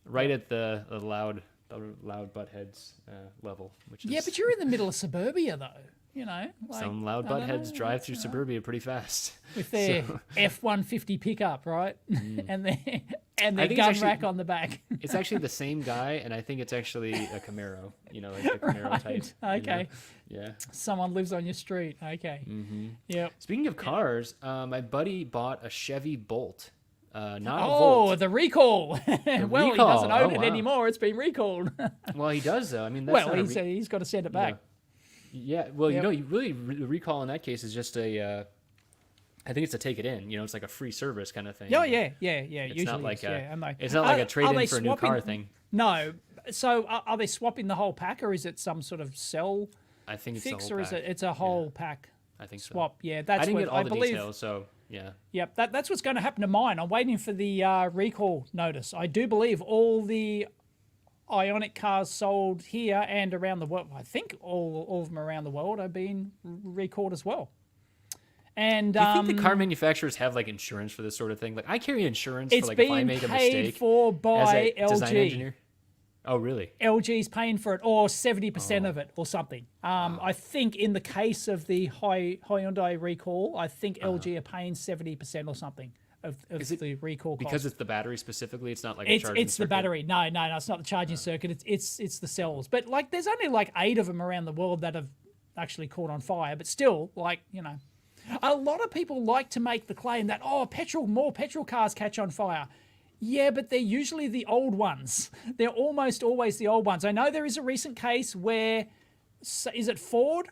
right at the loud butt heads level. Which is... Yeah, but you're in the middle of suburbia though. You know, like, some loud I don't buttheads know, drive through suburbia pretty fast. with their F-150 pickup, right? and their gun rack on the back. It's actually the same guy, and I think it's actually a Camaro. You know, like the Camaro type. Okay. You know? Yeah. Someone lives on your street. Okay. Mm-hmm. Yep. Speaking of cars, my buddy bought a Chevy Bolt. Not a Oh, Volt. the recall. Well, he recall. doesn't own it wow. anymore. It's been recalled. Well, he does though. I mean, that's Well, not he's got to send it back. Yeah. Well, Yep. you know, you really recall in that case is just a. I think it's to take it in. You know, it's like a free service kind of thing. Oh yeah. It's Usually not like it's not like a trade-in for a new car thing. No. So are they swapping the whole pack, or is it some sort of cell I think it's fix, the whole or is pack. it's a whole pack I think swap? so. Yeah, that's I didn't what get all I the believe. details, so yeah. Yep, that's what's going to happen to mine. I'm waiting for the recall notice. I do believe all the Ionic cars sold here and around the world, I think all of them around the world are being recalled as well. And Do you think the car manufacturers have like insurance for this sort of thing? Like I carry insurance it's for like if I being make a paid mistake for by as a design LG. engineer. Oh, really? LG's paying for it, or 70% of it, or something. I think in the case of the Hyundai recall, I think LG are paying 70% or something of the recall cost. Because it's the battery specifically. It's not like a It's charging the circuit? battery. No, it's not the charging circuit. It's the cells. But like, there's only like 8 of them around the world that have actually caught on fire. But still, like, you know, a lot of people like to make the claim that more petrol cars catch on fire. Yeah, but they're usually the old ones. They're almost always the old ones. I know there is a recent case where, is it Ford?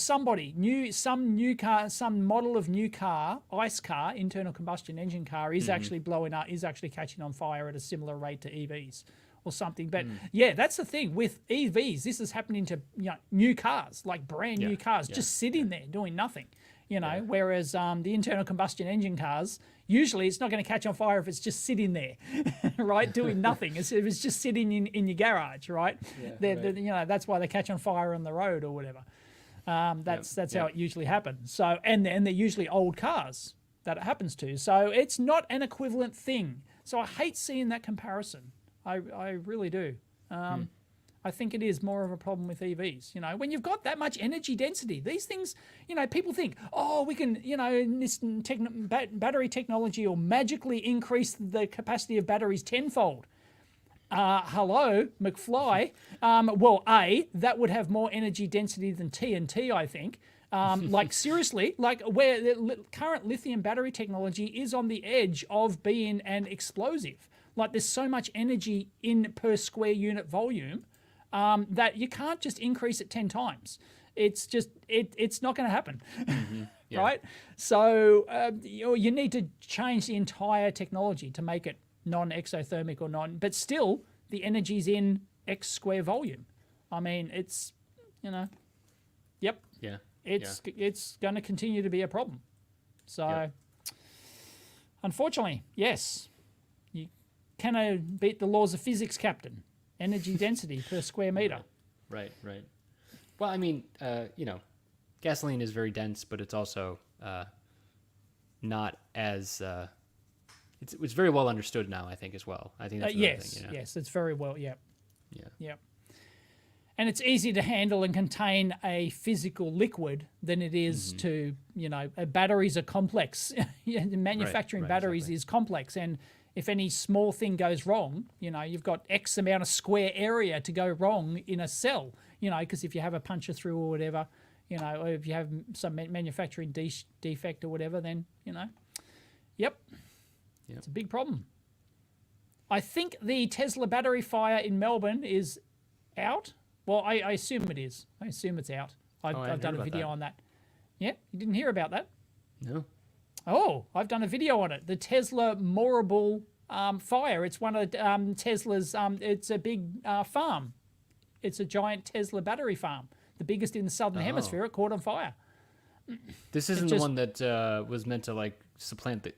Some new car, some model of new car, ICE car, internal combustion engine car, is actually blowing up, is actually catching on fire at a similar rate to EVs or something. But yeah, that's the thing with EVs. This is happening to new cars, like brand new cars, just sitting there doing nothing. Whereas the internal combustion engine cars, usually it's not going to catch on fire if it's just sitting there, right, doing nothing. If it's just sitting in your garage, right? That's why they catch on fire on the road or whatever. That's how it usually happens. So and they're usually old cars that it happens to. So it's not an equivalent thing. So I hate seeing that comparison. I really do. I think it is more of a problem with EVs. When you've got that much energy density, these things, people think, we can, this battery technology will magically increase the capacity of batteries tenfold. Hello, McFly. That would have more energy density than TNT, I think. Like seriously, like where the current lithium battery technology is on the edge of being an explosive. Like there's so much energy in per square unit volume that you can't just increase it 10 times. It's just, it's not going to happen, right? So you need to change the entire technology to make it non-exothermic or but still the energy's in X square volume. I mean, it's, it's going to continue to be a problem. So unfortunately, yes, you cannot beat the laws of physics, Captain. Energy density per square meter. Right. Well, I mean, gasoline is very dense, but it's also not as... It's very well understood now, I think, as well. I think that's another thing. Yes, it's very well, Yep. And it's easier to handle and contain a physical liquid than it is to, batteries are complex. Manufacturing batteries is complex, and if any small thing goes wrong, you've got X amount of square area to go wrong in a cell, because if you have a puncher through or whatever, or if you have some manufacturing defect or whatever, then, it's a big problem. I think the Tesla battery fire in Melbourne is out. Well, I assume it is. I assume it's out. I've done a video on that. Yeah, you didn't hear about that? No. Oh, I've done a video on it. The Tesla Moorabool fire. It's one of Tesla's, it's a big farm. It's a giant Tesla battery farm. The biggest in the Southern Hemisphere. It caught on fire. This isn't the one that was meant to like supplement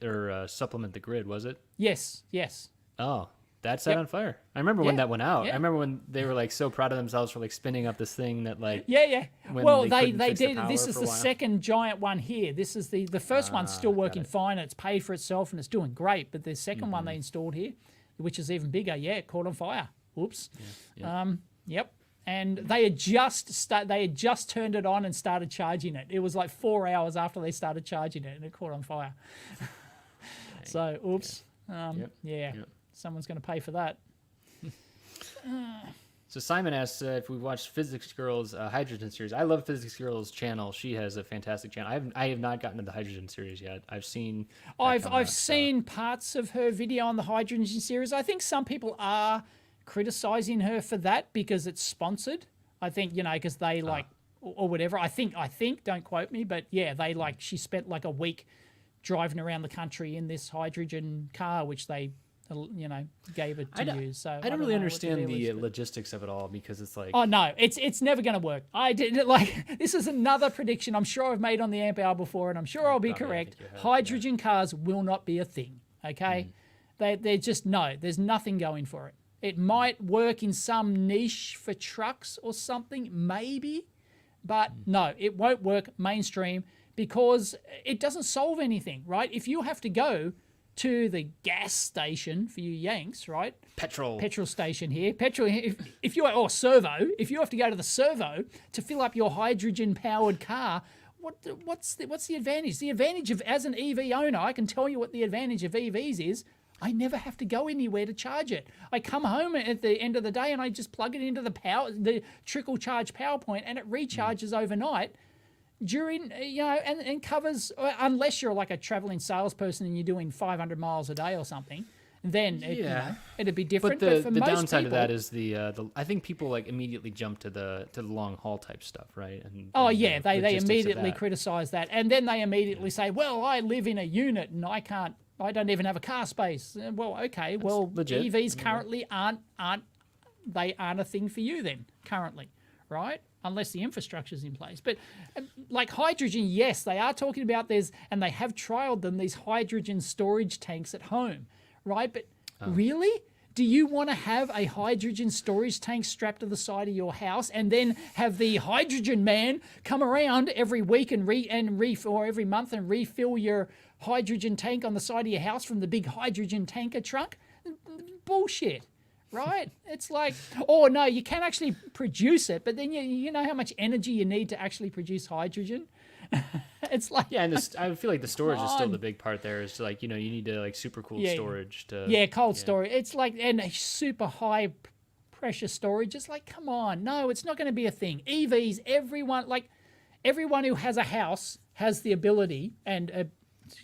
supplement the grid, was it? Yes. Oh, that set on fire. I remember when that went out. Yeah. I remember when they were like so proud of themselves for like spinning up this thing that like... Yeah. Well, they did. The This is the second giant one here. This is the first one's still working fine. It's paid for itself and it's doing great. But the second one they installed here, which is even bigger, it caught on fire. Oops. Yeah. Yep. and they had just turned it on and started charging it. It was like 4 hours after they started charging it, and it caught on fire. So, oops. Someone's going to pay for that. So Simon asks if we watched Physics Girl's Hydrogen series. I love Physics Girl's channel. She has a fantastic channel. I have not gotten to the Hydrogen series yet. I've seen parts of her video on the Hydrogen series. I think some people are criticizing her for that because it's sponsored. I think, because they or whatever. I think, don't quote me, but yeah, she spent like a week driving around the country in this hydrogen car, which they gave it to use. So I don't really understand the logistics of it all, because it's like, oh no, it's never going to work. I did this is another prediction I'm sure I've made on the Amp Hour before, and I'm sure I'll be correct. Hydrogen cars will not be a thing. Okay, they're just there's nothing going for it. It might work in some niche for trucks or something, maybe, but no, it won't work mainstream because it doesn't solve anything, right? If you have to go to the gas station for you Yanks, right? Petrol station here. If you are, or servo, if you have to go to the servo to fill up your hydrogen-powered car, what's the advantage? The advantage of, as an EV owner, I can tell you what the advantage of EVs is. I never have to go anywhere to charge it. I come home at the end of the day and I just plug it into the trickle charge power point, and it recharges overnight. During, and covers, unless you're like a traveling salesperson and you're doing 500 miles a day or something, then it'd be different. But for the most downside people, of that is the I think people like immediately jump to the long haul type stuff, right? They immediately criticize that, and then they immediately say, well, I live in a unit and I don't even have a car space. Well, okay, legit. EVs currently aren't a thing for you then currently, right? Unless the infrastructure's in place. But like hydrogen, yes, they are talking about and they have trialed them, these hydrogen storage tanks at home, right? But really? Do you want to have a hydrogen storage tank strapped to the side of your house and then have the hydrogen man come around every week or every month and refill your hydrogen tank on the side of your house from the big hydrogen tanker truck? Bullshit. Right? It's like, oh no, you can actually produce it, but then you know how much energy you need to actually produce hydrogen? It's like, and I feel like the storage is still the big part there. Is like, you need to like super cool storage to cold storage. It's like, and super high pressure storage. It's like, come on, no, it's not going to be a thing. EVs, everyone who has a house has the ability and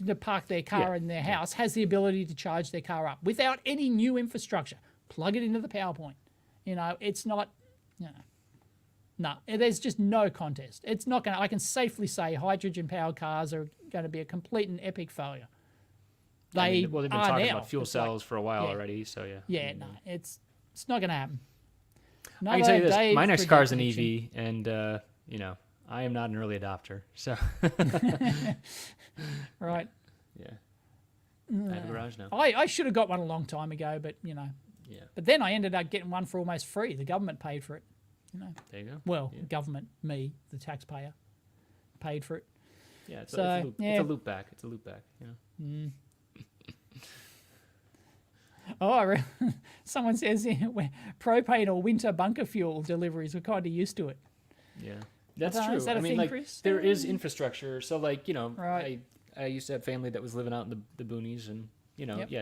to park their car in their house has the ability to charge their car up without any new infrastructure. Plug it into the PowerPoint. It's not, no, there's just no contest. It's not going to, I can safely say hydrogen-powered cars are going to be a complete and epic failure. They've been talking about fuel cells for a while already, so yeah. Yeah, no, it's not going to happen. I can tell you this, my next car is an EV, and, I am not an early adopter, so. Right. Yeah. I have a garage now. I should have got one a long time ago, but, Yeah. But then I ended up getting one for almost free. The government paid for it. There you go. Well, government, me, the taxpayer, paid for it. Yeah, it's a loop back. It's a loop back. Oh, someone says propane or winter bunker fuel deliveries. We're kind of used to it. Yeah, that's true. Is that a thing, Chris? There is infrastructure. So, right. I used to have family that was living out in the boonies, and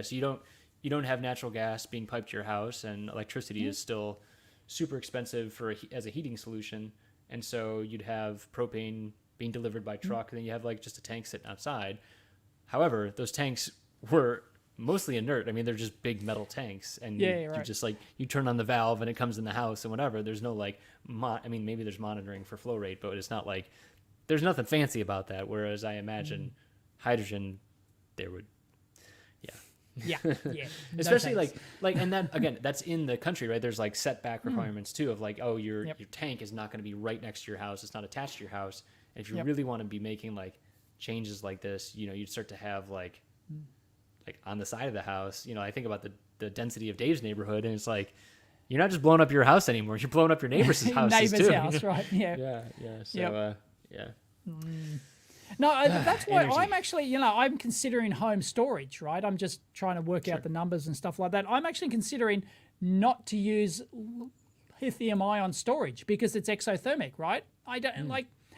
so you don't have natural gas being piped to your house, and electricity is still super expensive as a heating solution. And so you'd have propane being delivered by truck, and then you have just a tank sitting outside. However, those tanks were mostly inert. I mean, they're just big metal tanks, and you just you turn on the valve and it comes in the house and whatever. There's no maybe there's monitoring for flow rate, but it's not there's nothing fancy about that. Whereas I imagine hydrogen, there would. Yeah. Especially and that again, that's in the country, right? There's setback requirements too of your tank is not going to be right next to your house. It's not attached to your house. And if you really want to be making changes like this, you'd start to have on the side of the house. I think about the density of Dave's neighborhood, and it's you're not just blowing up your house anymore. You're blowing up your neighbor's houses too. House, right? Yeah. So No, that's why I'm actually, I'm considering home storage, right? I'm just trying to work out the numbers and stuff like that. I'm actually considering not to use lithium ion storage because it's exothermic, right? I don't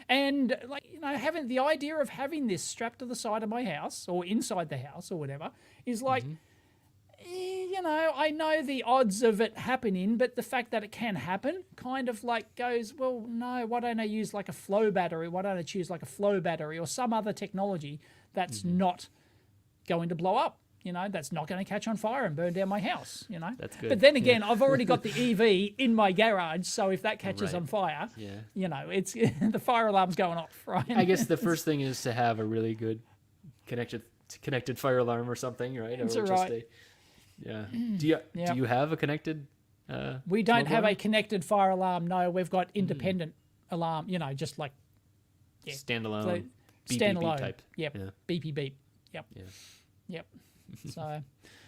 having the idea of having this strapped to the side of my house or inside the house or whatever is like, I know the odds of it happening, but the fact that it can happen kind of like goes, well, no, why don't I use like a flow battery? Why don't I choose like a flow battery or some other technology that's not going to blow up? That's not going to catch on fire and burn down my house, That's good. But then again, I've already got the EV in my garage, so if that catches on fire, it's the fire alarm's going off, right? I guess the first thing is to have a really good connected fire alarm or something, right? That's or right. Do you have a connected we don't have a connected fire alarm, no. We've got independent alarm, just like standalone beep, standalone beep, beep type. Yep. Yeah. Beepy beep. Yep. Yeah. Yep.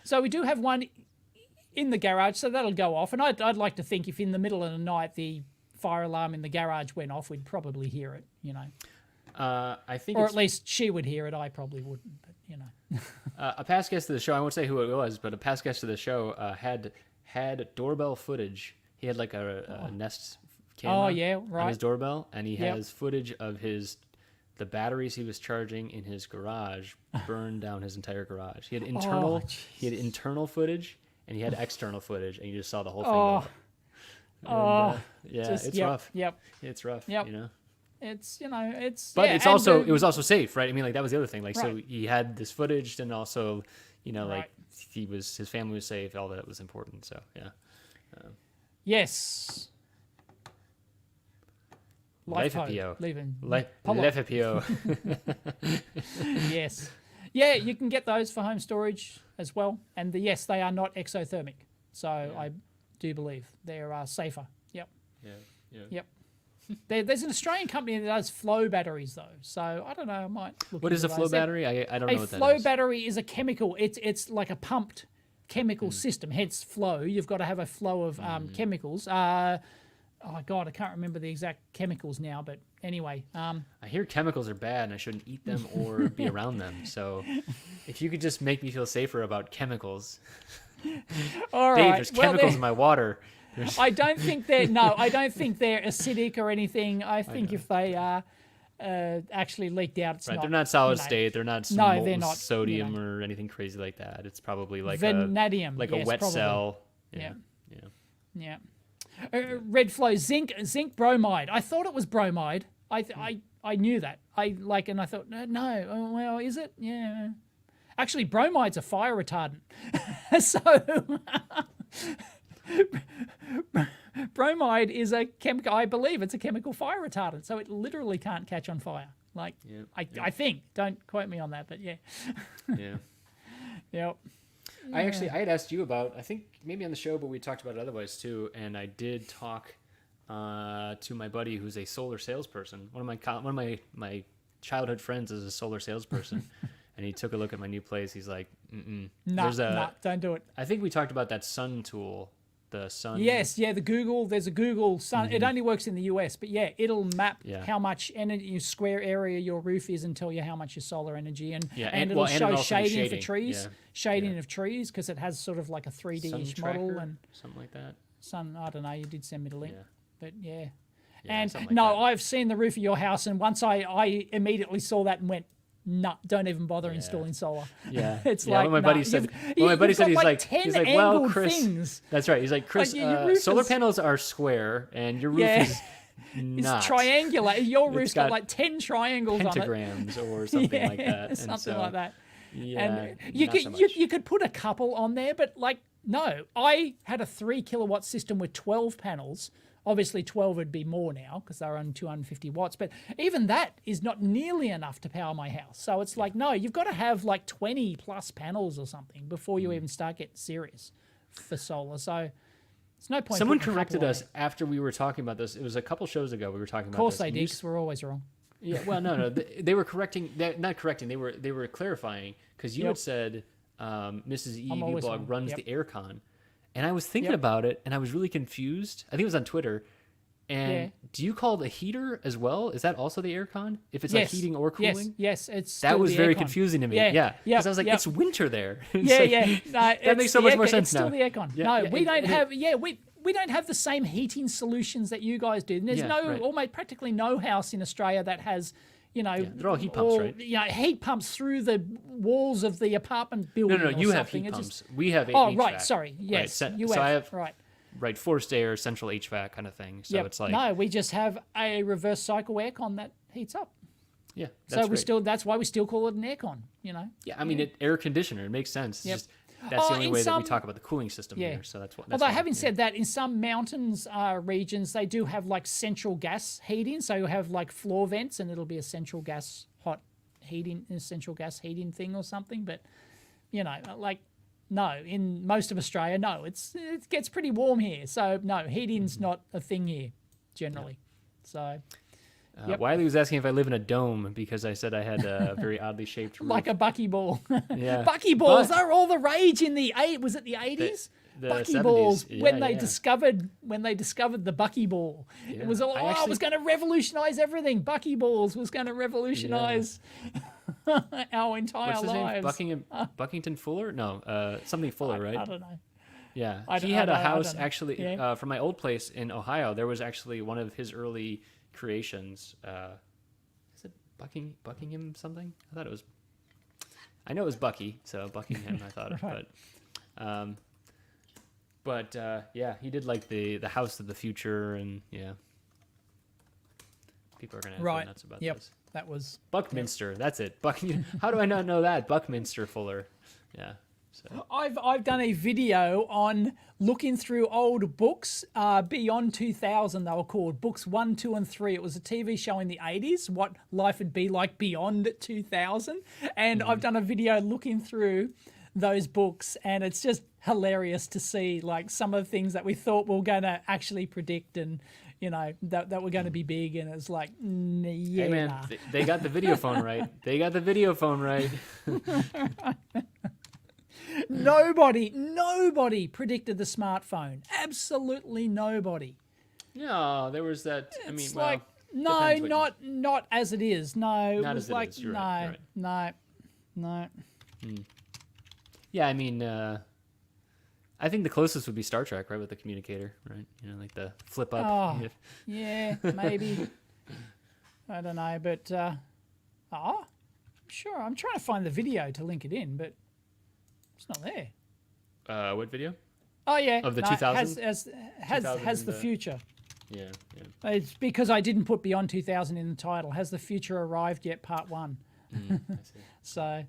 So we do have one in the garage, so that'll go off. And I'd like to think if in the middle of the night the fire alarm in the garage went off, we'd probably hear it, I think, or at least she would hear it. I probably wouldn't, but a past guest of the show, I won't say who it was, but a past guest of the show had doorbell footage. He had like a Nest camera on his doorbell, and he has footage of the batteries he was charging in his garage burned down his entire garage. He had internal footage, and he had external footage, and you just saw the whole thing go up. It's rough. Yep. It's rough. Yep. But it's also it was also safe, right? I mean, like that was the other thing. Like, so he had this footage, and also, like his family was safe. All that was important. So yeah. Yes. Life FPO. Life FPO. Yes. Yeah, you can get those for home storage as well. And yes, they are not exothermic. So I do believe they are safer. Yep. Yeah. Yep. There's an Australian company that does flow batteries though. So I don't know. I might look What is a flow battery? I don't know what that is. A flow battery is a chemical. It's like a pumped chemical system. Hence flow. You've got to have a flow of chemicals. Oh, God, I can't remember the exact chemicals now, but anyway. I hear chemicals are bad and I shouldn't eat them or be around them. So if you could just make me feel safer about chemicals. All Dave, right. there's chemicals in my water. I don't think they're acidic or anything. I think if they are actually leaked out, it's not. They're not solid state. They're not they're not sodium or anything crazy like that. It's probably like vanadium, a wet probably. cell. Yeah. Red flow zinc bromide. I thought it was bromide. I knew that. And I thought no. Oh, well, is it? Yeah. Actually, bromide's a fire retardant. So bromide is a chemical. I believe it's a chemical fire retardant. So it literally can't catch on fire. I think. Don't quote me on that, but yeah. Yeah. Yep. I had asked you about, I think maybe on the show, but we talked about it otherwise too. And I did talk to my buddy who's a solar salesperson. One of my childhood friends is a solar salesperson, and he took a look at my new place. He's like, "No, don't do it." I think we talked about that sun tool. The sun. Yes, yeah, there's a Google sun. It only works in the US, but yeah, it'll map how much energy square area your roof is and tell you how much your solar energy and it'll show shading for trees, of trees because it has sort of like a 3D-ish model and something like that. I don't know. You did send me the link, but yeah. And like I've seen the roof of your house, and once I immediately saw that and went, "No, don't even bother installing solar." Yeah, it's like my buddy said. My buddy said he's like, well, Chris. Things. That's right. He's like, Chris. Solar panels are square, and your roof is not. It's triangular. Your roof's got like 10 triangles on it. Pentagrams or something like that. Something like that. Yeah, and you could put a couple on there, but no. I had a 3 kilowatt system with 12 panels. Obviously, 12 would be more now because they're on 250 watts. But even that is not nearly enough to power my house. So it's like, no, you've got to have like 20 plus panels or something before you even start getting serious for solar. So it's no point. Someone corrected us after we were talking about this. It was a couple shows ago we were talking about this. Of course they did, because we're always wrong. Yeah, well, no. They were correcting. Not correcting. They were clarifying because you had said Mrs. EEV blog runs the aircon. And I was thinking about it, and I was really confused. I think it was on Twitter. And do you call it a heater as well? Is that also the aircon? If it's like heating or cooling? Yes, it's that was very aircon. Confusing to me. Yeah. Because I was like, it's winter there. That makes so much more sense now. It's still the aircon. We don't have. we don't have the same heating solutions that you guys do. And there's almost practically no house in Australia that has, they're all heat pumps, right? Heat pumps through the walls of the apartment building. No, you have heat pumps. We have HVAC. Right, sorry, yes, right. you so have, I have right, forced air, central HVAC kind of thing. So it's like no, we just have a reverse cycle aircon that heats up. Yeah, that's why we still call it an aircon. Yeah, I mean, air conditioner. It makes sense. It's just that's the only way that we talk about the cooling system here. So that's what. Although having said that, in some mountains regions, they do have like central gas heating. So you have like floor vents, and it'll be a central gas hot heating, central gas heating thing or something. But no, in most of Australia, no, it gets pretty warm here. So no, heating's not a thing here generally. So. Wiley was asking if I live in a dome because I said I had a very oddly shaped roof. Like a buckyball. Yeah. Buckyballs are all the rage in the was it the 80s? The Buckyballs 70s. when they discovered the buckyball. Yeah. It was all it was going to revolutionize everything. Buckyballs was going to revolutionize our entire lives. What's his name? Buckington Fuller? No, something Fuller, right? I don't know. Yeah. He had a house actually from my old place in Ohio. There was actually one of his early creations. Is it Buckingham something? I thought it was. I know it was Bucky, so Buckingham. I thought, right. but he did like the house of the future, and people are gonna go nuts about this. That was Buckminster. That's it. How do I not know that? Buckminster Fuller. Yeah. So. I've done a video on looking through old books beyond 2000. They were called books 1, 2, and 3. It was a TV show in the 80s, what life would be like beyond 2000. And I've done a video looking through those books, and it's just hilarious to see like some of the things that we thought we were going to actually predict, and that were going to be big, and it's like, hey man, they got the video phone right. They got the video phone right. Nobody predicted the smartphone. Absolutely nobody. No, there was that. It's not as it is. No, not it was as like it is. You're right. no. Yeah, I think the closest would be Star Trek, right, with the communicator, right? Like the flip up. Oh, yeah, maybe. I don't know, but sure. I'm trying to find the video to link it in, but it's not there. What video? Oh yeah, of the 2000s. Has the future. Yeah. It's because I didn't put Beyond 2000 in the title. Has the future arrived yet? Part 1. I see. So,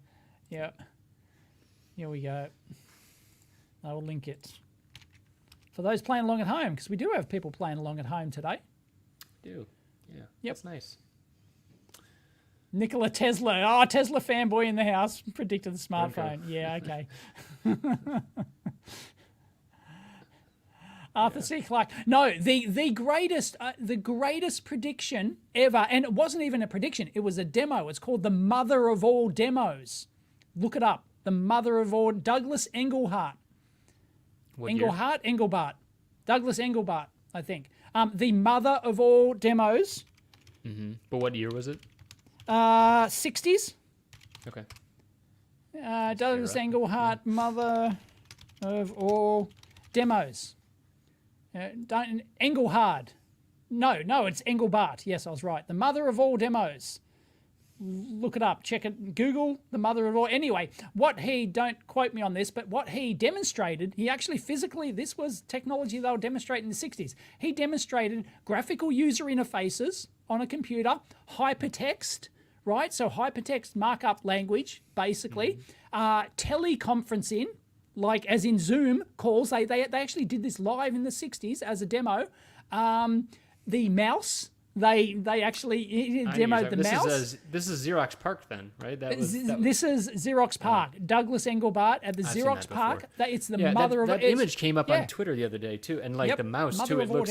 yeah. Here we go. I will link it for those playing along at home, because we do have people playing along at home today. We do. Yeah. Yep. That's nice. Nikola Tesla. Oh, Tesla fanboy in the house predicted the smartphone. Okay. Yeah, okay. Arthur C. Clarke. No, the greatest prediction ever, and it wasn't even a prediction, it was a demo. It's called the mother of all demos. Look it up. The mother of all, Douglas Engelbart. Engelbart. Douglas Engelbart, I think. The mother of all demos. Mm-hmm. But what year was it? 60s. Okay. Douglas Engelbart, mother of all demos. Engelhard. No, it's Engelbart. Yes, I was right. The mother of all demos. Look it up. Check it. Google the mother of all. Anyway, don't quote me on this, but what he demonstrated, he actually physically, this was technology they were demonstrating in the 60s. He demonstrated graphical user interfaces on a computer, hypertext, right? So hypertext markup language, basically. Teleconferencing, like as in Zoom calls. They actually did this live in the 60s as a demo. The mouse. They actually demoed the mouse. This is Xerox PARC then, right? This is Xerox PARC. Douglas Engelbart at the Xerox PARC. It's the mother of... That image came up on Twitter the other day too, and like the mouse mother too. It looks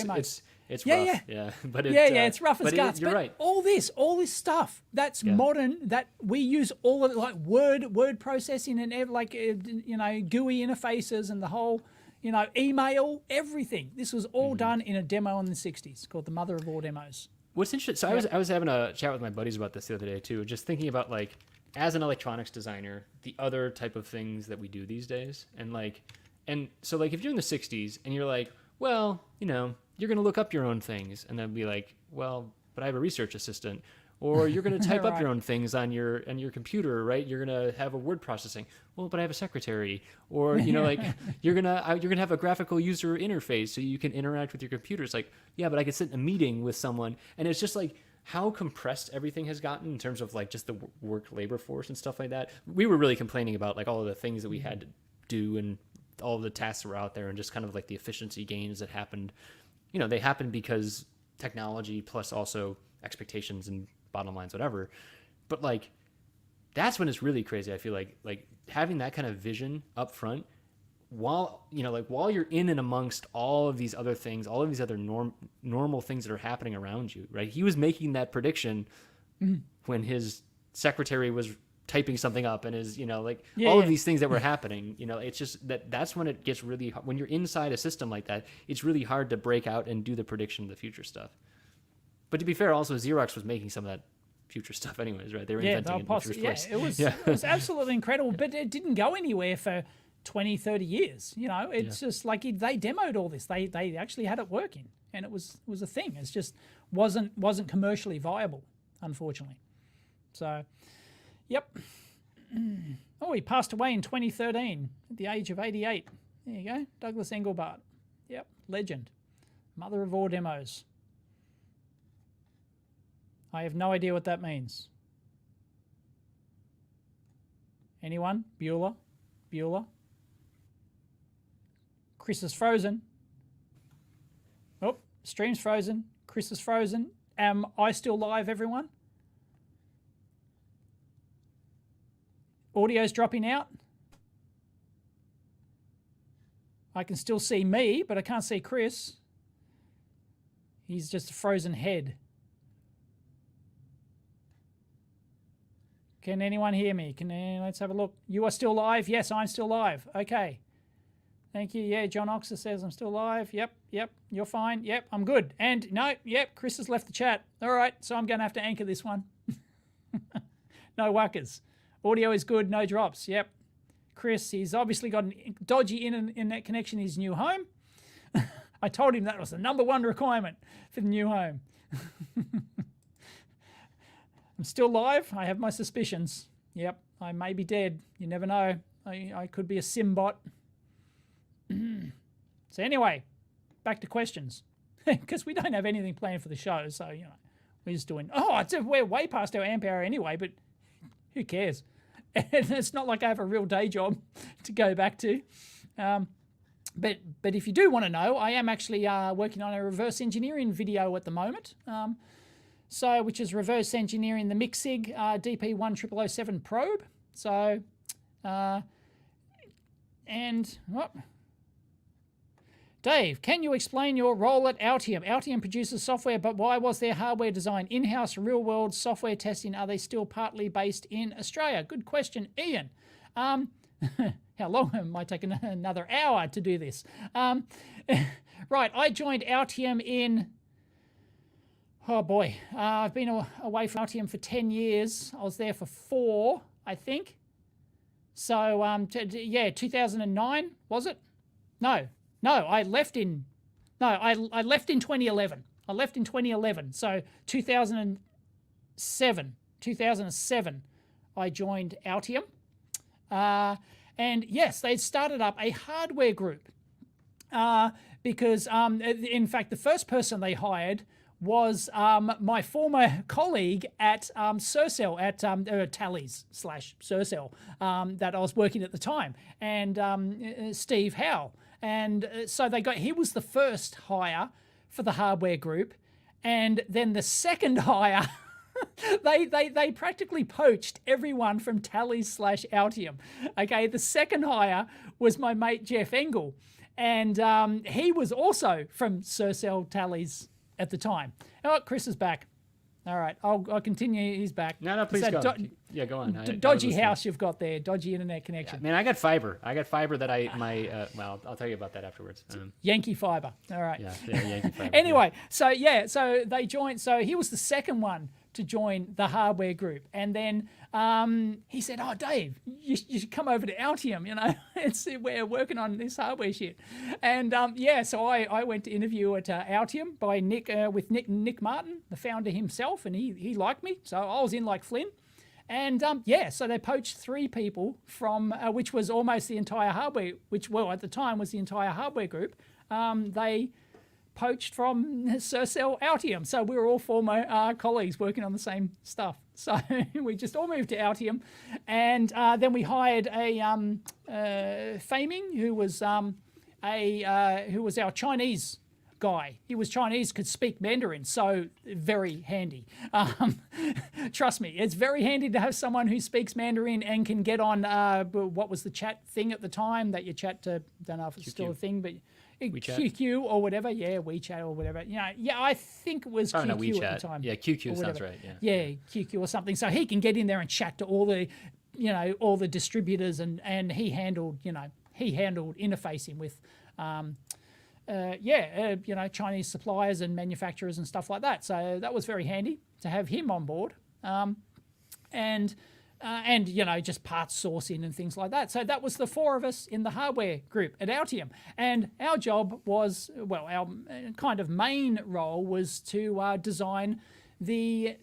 it's rough. But it's rough as guts. You're but right. All this stuff that's modern, that we use all of it, like word processing and GUI interfaces and the whole. Email, everything. This was all done in a demo in the 60s called the mother of all demos. What's interesting, so I was having a chat with my buddies about this the other day too, just thinking about like, as an electronics designer, the other type of things that we do these days. And so like if you're in the 60s and you're like, well, you're going to look up your own things. And then be like, well, but I have a research assistant. Or you're going to type up your own things on your computer, right? You're going to have a word processing. Well, but I have a secretary. Or like you're gonna have a graphical user interface so you can interact with your computer. It's like, yeah, but I could sit in a meeting with someone, and it's just like how compressed everything has gotten in terms of like just the work labor force and stuff like that. We were really complaining about like all of the things that we had to do and all of the tasks that were out there, and just kind of like the efficiency gains that happened. They happened because technology plus also expectations and bottom lines, whatever. But like, that's when it's really crazy. I feel like having that kind of vision up front while you're in and amongst all of these other things, all of these other normal things that are happening around you, right? He was making that prediction when his secretary was typing something up and his, all of these things that were happening, it's just that's when it gets really hard. When you're inside a system like that, it's really hard to break out and do the prediction of the future stuff. But to be fair, also Xerox was making some of that future stuff anyways, right? They were inventing it in the first place. It was absolutely incredible, but it didn't go anywhere for 20, 30 years. It's just like they demoed all this. They actually had it working, and it was a thing. It's just wasn't commercially viable, unfortunately. So, yep. Oh, he passed away in 2013 at the age of 88. There you go, Douglas Engelbart. Yep, legend, mother of all demos. I have no idea what that means. Anyone? Bueller? Chris is frozen. Oh, stream's frozen. Chris is frozen. Am I still live, everyone? Audio's dropping out. I can still see me, but I can't see Chris. He's just a frozen head. Can anyone hear me? Let's have a look. You are still live? Yes, I'm still live. Okay. Thank you. Yeah, John Oxer says I'm still live. Yep. You're fine. Yep, I'm good. And no, yep, Chris has left the chat. All right, so I'm going to have to anchor this one. No whackers. Audio is good, no drops. Yep. Chris, he's obviously got a dodgy internet connection in his new home. I told him that was the #1 requirement for the new home. I'm still live. I have my suspicions. Yep, I may be dead. You never know. I could be a sim bot. So anyway, back to questions. Because we don't have anything planned for the show, so, we're just doing... we're way past our amp hour anyway, but who cares? And it's not like I have a real day job to go back to. But if you do want to know, I am actually working on a reverse engineering video at the moment. Which is reverse engineering the Mixig DP10007 probe. So, Dave, can you explain your role at Altium? Altium produces software, but why was their hardware design in-house real-world software testing? Are they still partly based in Australia? Good question, Ian. How long? It might take another hour to do this. Right, I joined Altium in... Oh boy, I've been away from Altium for 10 years. I was there for 4, I think. So, 2009, was it? No, I left in 2011. I left in 2011. So 2007, I joined Altium. And yes, they started up a hardware group because, in fact, the first person they hired was my former colleague at Surcell, at Tallies/Surcell, that I was working at the time, and Steve Howe. And so he was the first hire for the hardware group, and then the second hire, they practically poached everyone from Tallies/Altium. Okay, the second hire was my mate Jeff Engel, and he was also from Surcell Tallies at the time. Oh, Chris is back. All right, I'll continue. He's back. No, please go. Yeah, go on. Dodgy house you've got there. Dodgy internet connection. Yeah, man, I got fiber. That well, I'll tell you about that afterwards. Yankee fiber. All right. Yeah, Yankee fiber. Anyway, so they joined. So he was the second one to join the hardware group. And then he said, "Oh, Dave, you should come over to Altium. We're working on this hardware shit." And so I went to interview at Altium by Nick Martin, the founder himself, and he liked me, so I was in like Flynn. And so they poached 3 people from, which was almost the entire hardware, at the time was the entire hardware group. They poached from Sercel Altium. So we were all former colleagues working on the same stuff. So we just all moved to Altium. And then we hired a Faming, who was our Chinese guy. He was Chinese, could speak Mandarin, so very handy. Trust me, it's very handy to have someone who speaks Mandarin and can get on, what was the chat thing at the time that you chat to, don't know if it's still a thing, but WeChat? QQ or whatever, WeChat or whatever. I think it was QQ at the time. Yeah, QQ sounds right. Yeah, QQ or something. So he can get in there and chat to all the distributors, and he handled interfacing with Chinese suppliers and manufacturers and stuff like that. So that was very handy to have him on board. And just parts sourcing and things like that. So that was the 4 of us in the hardware group at Altium. And our job was, our kind of main role was to design the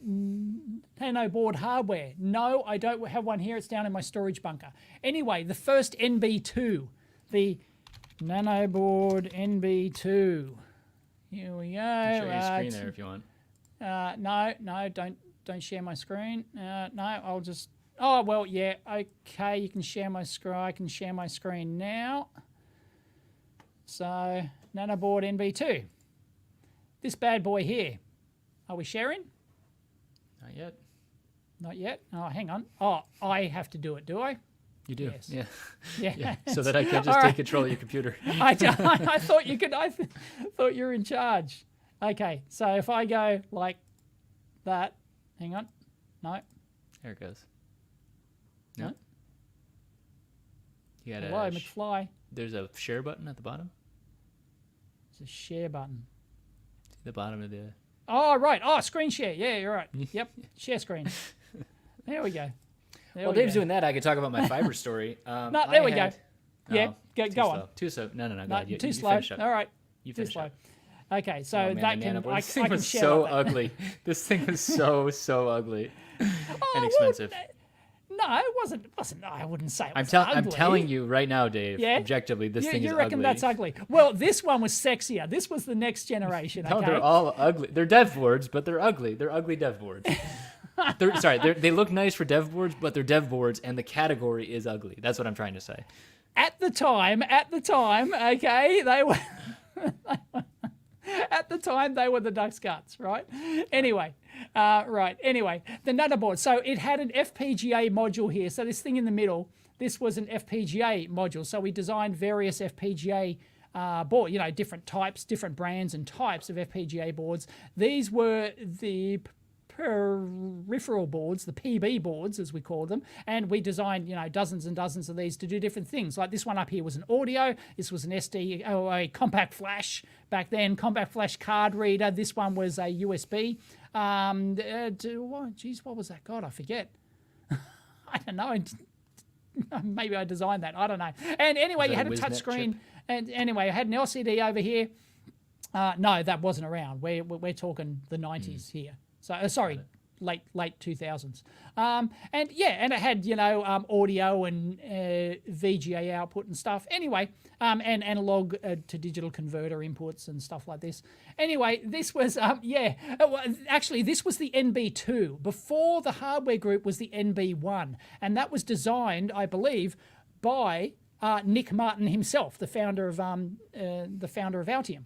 nanoboard hardware. No, I don't have one here. It's down in my storage bunker. Anyway, the first NB2, the nanoboard NB2. Here we go. Show your screen there if you want. No, don't share my screen. No, I'll just... Oh, well, yeah, okay, you can share my screen. I can share my screen now. So, nanoboard NB2. This bad boy here. Are we sharing? Not yet. Not yet? Oh, hang on. Oh, I have to do it, do I? You do? Yes. Yeah. So that I can just take control of your computer. I thought you could. I thought you were in charge. Okay, so if I go like that, hang on. No. There it goes. No. You got Hello, McFly. There's a share button at the bottom. There's a share button. See the bottom of the. Oh, right. Oh, screen share. Yeah, you're right. Yep. Share screen. There we go. While Dave's doing that, I could talk about my fiber story. No, there we go. Yeah, go on. Too slow. No. Go ahead. Too slow. All right. You too finish slow. up. Okay, so This thing was so ugly. This thing was so ugly and expensive. No, it wasn't. I wouldn't say it was ugly. ugly. I'm telling you right now, Dave. Yeah? Objectively, this thing is ugly. You reckon that's ugly? Well, this one was sexier. This was the next generation. No, okay? they're all ugly. They're dev boards, but they're ugly. They're ugly dev boards. They look nice for dev boards, but they're dev boards, and the category is ugly. That's what I'm trying to say. At the time, okay, they were. At the time, they were the duck's guts, right? Anyway, the nanoboard. So it had an FPGA module here. So this thing in the middle, this was an FPGA module. So we designed various FPGA board, different types, different brands and types of FPGA boards. These were the peripheral boards, the PB boards as we call them, and we designed dozens and dozens of these to do different things. Like this one up here was an audio, this was an a compact flash back then, compact flash card reader. This one was a USB. What was that? God, I forget. I don't know. Maybe I designed that. I don't know. And anyway, you had a touch screen. And anyway, I had an LCD over here. No, that wasn't around. We're talking the 90s here. So sorry, late 2000s. And it had audio and VGA output and stuff. Anyway, and analog to digital converter inputs and stuff like this. Anyway, this was actually this was the NB2. Before the hardware group was the NB1, and that was designed, I believe, by Nick Martin himself, the founder of Altium.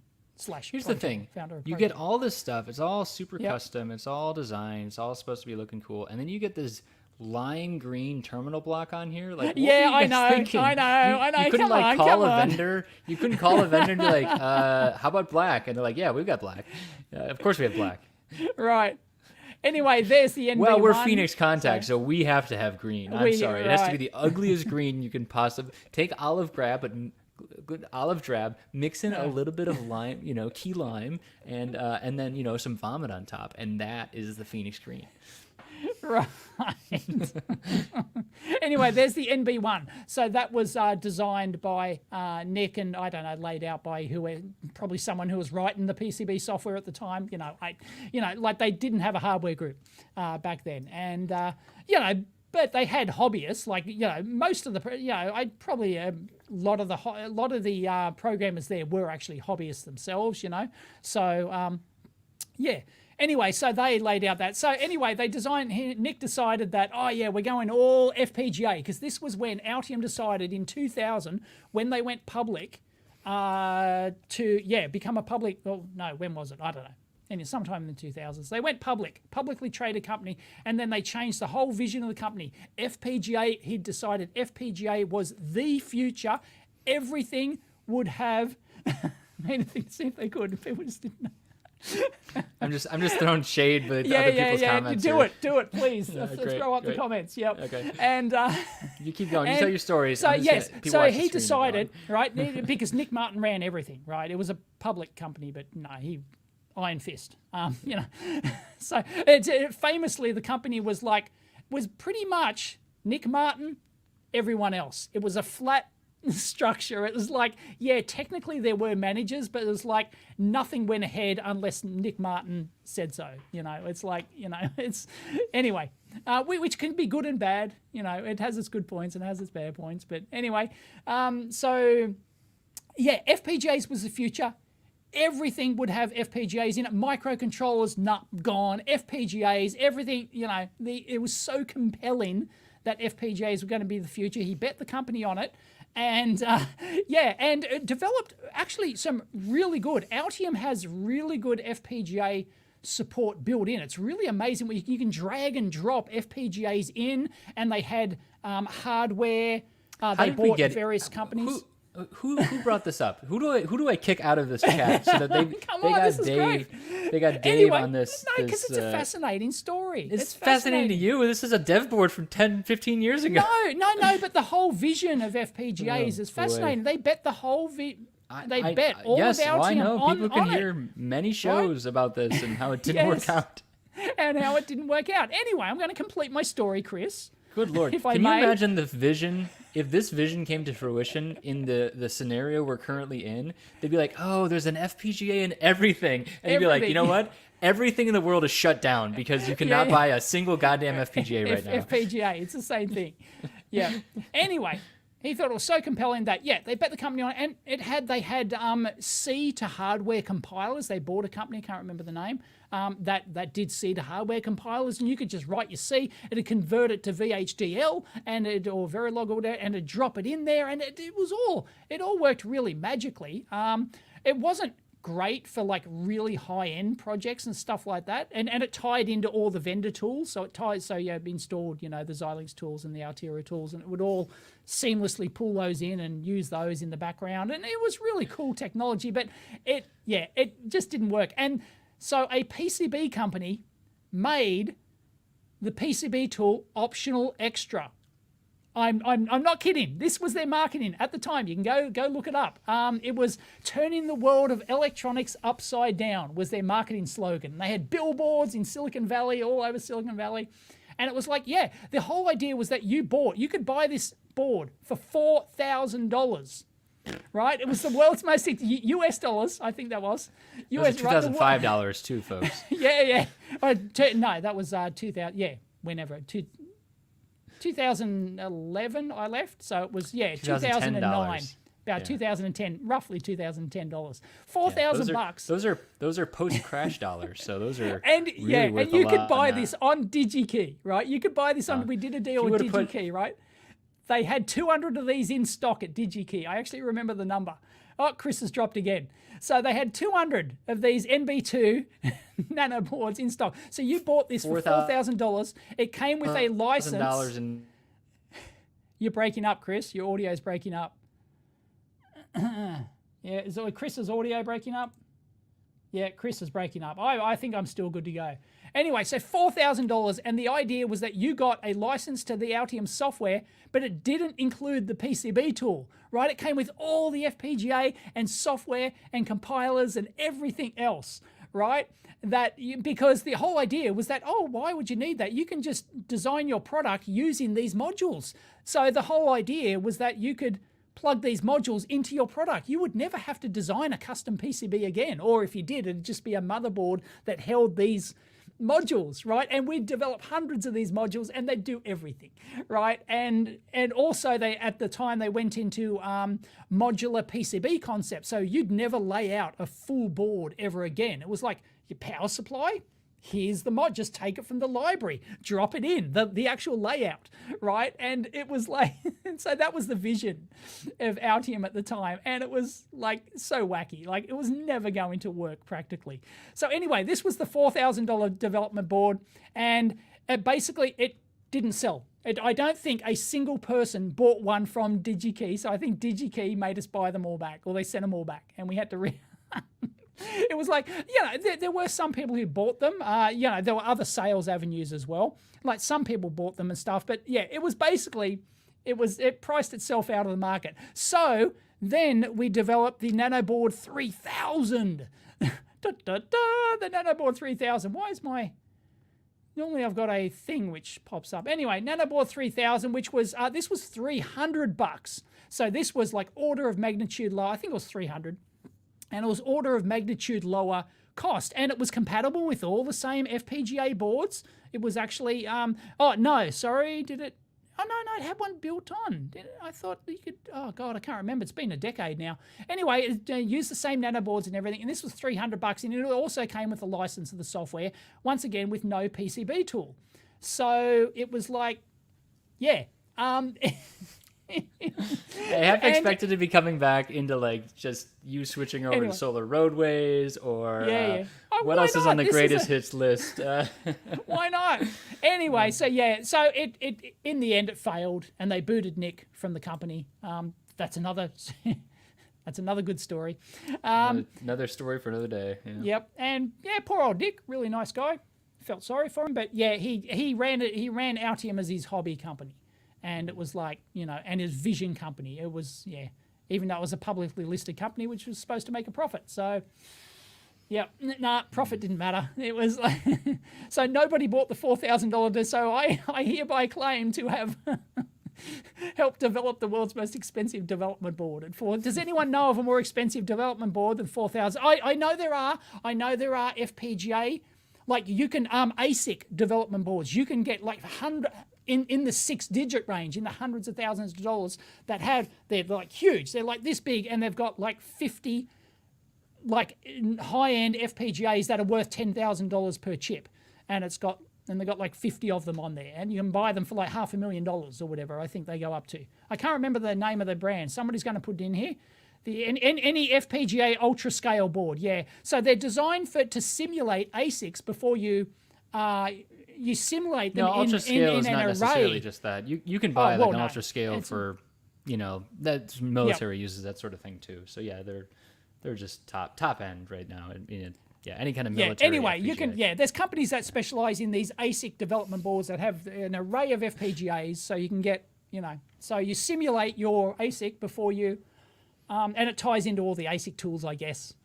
Here's the thing. You get all this stuff. It's all super custom. It's all designed. It's all supposed to be looking cool. And then you get this lime green terminal block on here. Like, what are you guys thinking? I know. You couldn't call a vendor. You couldn't call a vendor and be like, how about black? And they're like, yeah, we've got black. Of course we have black. Right. Anyway, there's the NB1. Well, we're Phoenix Contact, so we have to have green. I'm sorry. It has to be the ugliest green you can possibly... Take olive drab, but good olive drab, mix in a little bit of lime, key lime, and then some vomit on top, and that is the Phoenix Green. Right. Anyway, there's the NB1. So that was designed by Nick, and I don't know, laid out by probably someone who was writing the PCB software at the time. Like they didn't have a hardware group back then, and but they had hobbyists. Like most of the I probably a lot of the programmers there were actually hobbyists themselves. So yeah. Anyway, so they laid out that. So anyway, Nick decided that, we're going all FPGA, because this was when Altium decided in 2000, when they went public, to become a public, well, no, when was it? I don't know. Anyway, sometime in the 2000s. They went publicly traded company, and then they changed the whole vision of the company. FPGA, he decided FPGA was the future. Everything would have, made a see if they could, people just didn't know. I'm just throwing shade with other people's comments. Do it, please. Let's throw up the comments. Yep. Okay. And you keep going. You tell your stories. So he decided, right, because Nick Martin ran everything, right? It was a public company, but no, he iron fist. So famously the company was pretty much Nick Martin, everyone else. It was a flat structure. It was technically there were managers, but it was nothing went ahead unless Nick Martin said so. It's anyway, which can be good and bad. It has its good points and has its bad points. But anyway, FPGAs was the future. Everything would have FPGAs in it. Microcontrollers, gone. FPGAs, everything. It was so compelling that FPGAs were going to be the future. He bet the company on it. And and developed actually some really good. Altium has really good FPGA support built in. It's really amazing. You can drag and drop FPGAs in, and they had hardware. They bought various companies. Who brought this up? Who do I kick out of this chat so that they got Dave on this? No, because it's a fascinating story. It's fascinating to you. This is a dev board from 10, 15 years ago. No, but the whole vision of FPGAs is fascinating. They bet the whole bet all of Altium I know. on People can it. hear many shows about this and how it didn't work out. And how it didn't work out. Anyway, I'm going to complete my story, Chris. Good Lord. Can you imagine the vision? If this vision came to fruition in the scenario we're currently in, they'd be like, oh, there's an FPGA in everything. And you'd be like, you know what? Everything in the world is shut down because you cannot buy a single goddamn FPGA right now. FPGA, it's the same thing. Yeah. Anyway, he thought it was so compelling that, they bet the company on it. And they had C to hardware compilers. They bought a company, I can't remember the name, that did C to hardware compilers, and you could just write your C, it'd convert it to VHDL or Verilog or whatever, and it'd drop it in there, and it all worked really magically. It wasn't great for really high-end projects and stuff like that, and it tied into all the vendor tools, so you installed the Xilinx tools and the Altera tools, and it would all seamlessly pull those in and use those in the background, and it was really cool technology, but it just didn't work. And so a PCB company made the PCB tool optional extra. I'm not kidding. This was their marketing at the time. You can go look it up. It was turning the world of electronics upside down was their marketing slogan. They had billboards in Silicon Valley, all over Silicon Valley. And it was the whole idea was that you could buy this board for $4,000. Right? It was the world's most US dollars, I think that was. US, $2,005 too, folks. Yeah. No, that was 2000. Yeah, whenever 2011 I left, so it was 2009. About 2010, roughly $2,010. $4,000. Those are post-crash dollars, so those are and really worth and you a could lot buy this on DigiKey, right? You could buy this on. We did a deal with DigiKey, right? They had 200 of these in stock at DigiKey. I actually remember the number. Oh, Chris has dropped again. So they had 200 of these NB2 nano boards in stock. So you bought this for $4,000. It came with a license. You're breaking up, Chris. Your audio's breaking up. Is Chris's audio breaking up? Yeah, Chris is breaking up. I think I'm still good to go. Anyway, so $4,000, and the idea was that you got a license to the Altium software, but it didn't include the PCB tool, right? It came with all the FPGA and software and compilers and everything else, right? Because the whole idea was that, oh, why would you need that? You can just design your product using these modules. So the whole idea was that you could plug these modules into your product. You would never have to design a custom PCB again, or if you did, it'd just be a motherboard that held these modules, right? And we'd develop hundreds of these modules, and they'd do everything, right? And also at the time they went into modular PCB concept, so you'd never lay out a full board ever again. It was like your power supply, here's the mod, just take it from the library, drop it in, the actual layout, right? And it was like, so that was the vision of Altium at the time. And it was like so wacky, like it was never going to work practically. So anyway, this was the $4,000 development board, and it didn't sell. I don't think a single person bought one from DigiKey. So I think DigiKey made us buy them all back, or they sent them all back, and we had to It was like, there were some people who bought them. There were other sales avenues as well. Like some people bought them and stuff. But yeah, it was basically, it priced itself out of the market. So then we developed the NanoBoard 3000. The NanoBoard 3000. Why is normally I've got a thing which pops up. Anyway, NanoBoard 3000, which was, this was $300. So this was like order of magnitude low. I think it was 300. And it was order of magnitude lower cost, and it was compatible with all the same FPGA boards. It was actually, did it? Oh, no, it had one built on. I thought you could, oh God, I can't remember. It's been a decade now. Anyway, it used the same nanoboards and everything, and this was $300, and it also came with a license of the software, once again with no PCB tool. So it was like, yeah. I have expected to be coming back into like just you switching over to Solar Roadways or what else is on the greatest hits list? Why not? Anyway, so it in the end it failed, and they booted Nick from the company. That's another good story. Another story for another day. Yeah. Yep, and poor old Nick, really nice guy. Felt sorry for him, but he ran Altium as his hobby company. And it was like, and his vision company. It was, even though it was a publicly listed company, which was supposed to make a profit. So, profit didn't matter. It was like, so nobody bought the $4,000. So I hereby claim to have helped develop the world's most expensive development board. Does anyone know of a more expensive development board than $4,000? I know there are. I know there are FPGA. Like you can, ASIC development boards. You can get like in the 6-digit range, in the hundreds of thousands of dollars they're like huge. They're like this big, and they've got like 50 like high-end FPGAs that are worth $10,000 per chip. And they've got like 50 of them on there, and you can buy them for like $500,000 or whatever I think they go up to. I can't remember the name of the brand. Somebody's going to put it in here. Any FPGA ultra scale board, So they're designed to simulate ASICs before you simulate them in an array. Ultra scale is not necessarily just that. You can buy an ultra scale for, that military uses that sort of thing too. So they're just top end right now. Any kind of military. Anyway, FPGA. you can. There's companies that specialize in these ASIC development boards that have an array of FPGAs, so you can get, so you simulate your ASIC before you. And it ties into all the ASIC tools, I guess.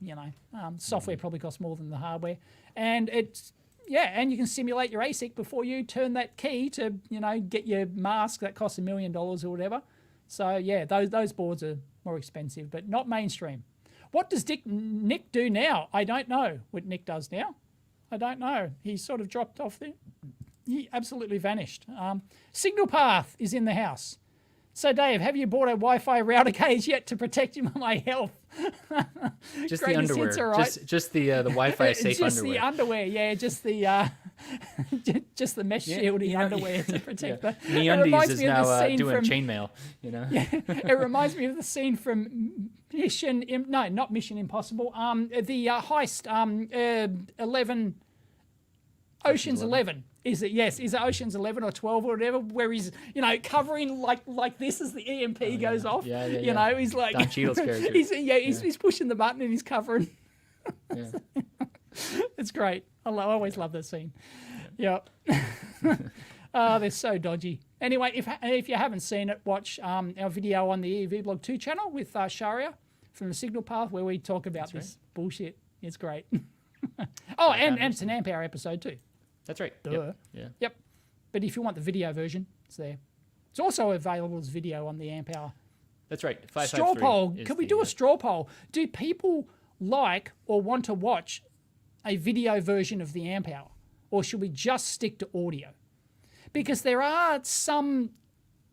Software probably costs more than the hardware, and and you can simulate your ASIC before you turn that key to get your mask that costs $1 million or whatever. So those boards are more expensive, but not mainstream. What does Nick do now? I don't know what Nick does now. I don't know. He sort of dropped off there. He absolutely vanished. Signal Path is in the house. So, Dave, have you bought a Wi-Fi router cage yet to protect my health? Just the underwear. Hits, right. Just the Wi-Fi safe underwear. Just the underwear, just the just the mesh shielding underwear to protect the. MeUndies is now doing chainmail. It reminds me of the scene from not Mission Impossible. The heist, 11, Ocean's 11. Is it Ocean's 11 or 12 or whatever, where he's, covering like this as the EMP goes off. He's like... Don Cheadle's character. He's pushing the button and he's covering. It's great. I always love that scene. Yep. Oh, they're so dodgy. Anyway, if you haven't seen it, watch our video on the EV Blog 2 channel with Sharia from the Signal Path, where we talk about this bullshit. It's great. Oh, and it's an Amp Hour episode too. That's right. Duh. Yep. Yeah. Yep. But if you want the video version, it's there. It's also available as video on the Amp Hour. That's right. Straw poll. Can we do a straw poll? Do people like or want to watch a video version of the Amp Hour? Or should we just stick to audio? Because there are some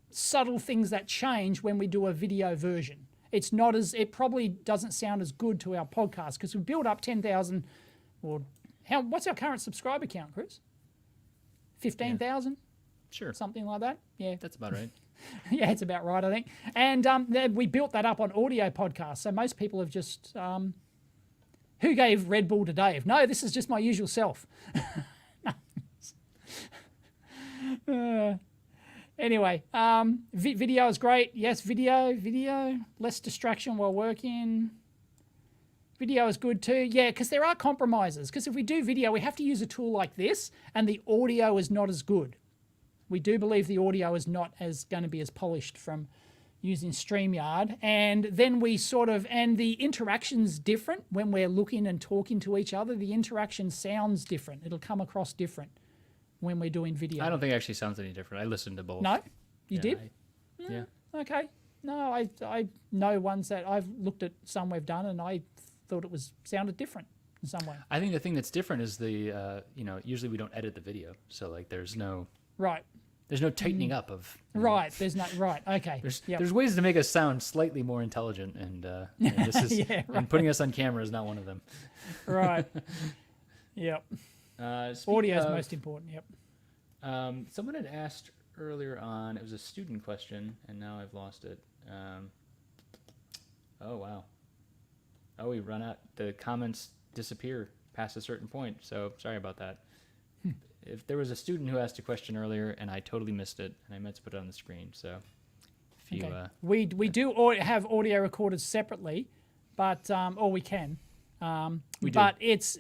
subtle things that change when we do a video version. It probably doesn't sound as good to our podcast because we built up 10,000 or what's our current subscriber count, Chris? 15,000? Yeah. Sure. Something like that? Yeah. That's about right. Yeah, it's about right, I think. And we built that up on audio podcasts. So most people have just, who gave Red Bull to Dave? No, this is just my usual self. Anyway, video is great. Yes, video. Less distraction while working. Video is good too. Yeah, because there are compromises. Because if we do video, we have to use a tool like this, and the audio is not as good. We do believe the audio is not going to be as polished from using StreamYard. And then and the interaction's different when we're looking and talking to each other. The interaction sounds different. It'll come across different when we're doing video. I don't think it actually sounds any different. I listened to both. No? You did? Yeah. Okay. No, I know ones that I've looked at some we've done and I thought it sounded different in some way. I think the thing that's different is usually we don't edit the video. So like there's no tightening up of right. There's no right. Okay. There's ways to make us sound slightly more intelligent, and this is and putting us on camera is not one of them. Right. Yep. Audio is most important. Yep. Someone had asked earlier on. It was a student question, and now I've lost it. Oh wow. Oh, we run out. The comments disappear past a certain point. So sorry about that. If there was a student who asked a question earlier and I totally missed it, and I meant to put it on the screen, so if you we do have audio recorded separately, but or we can, but it's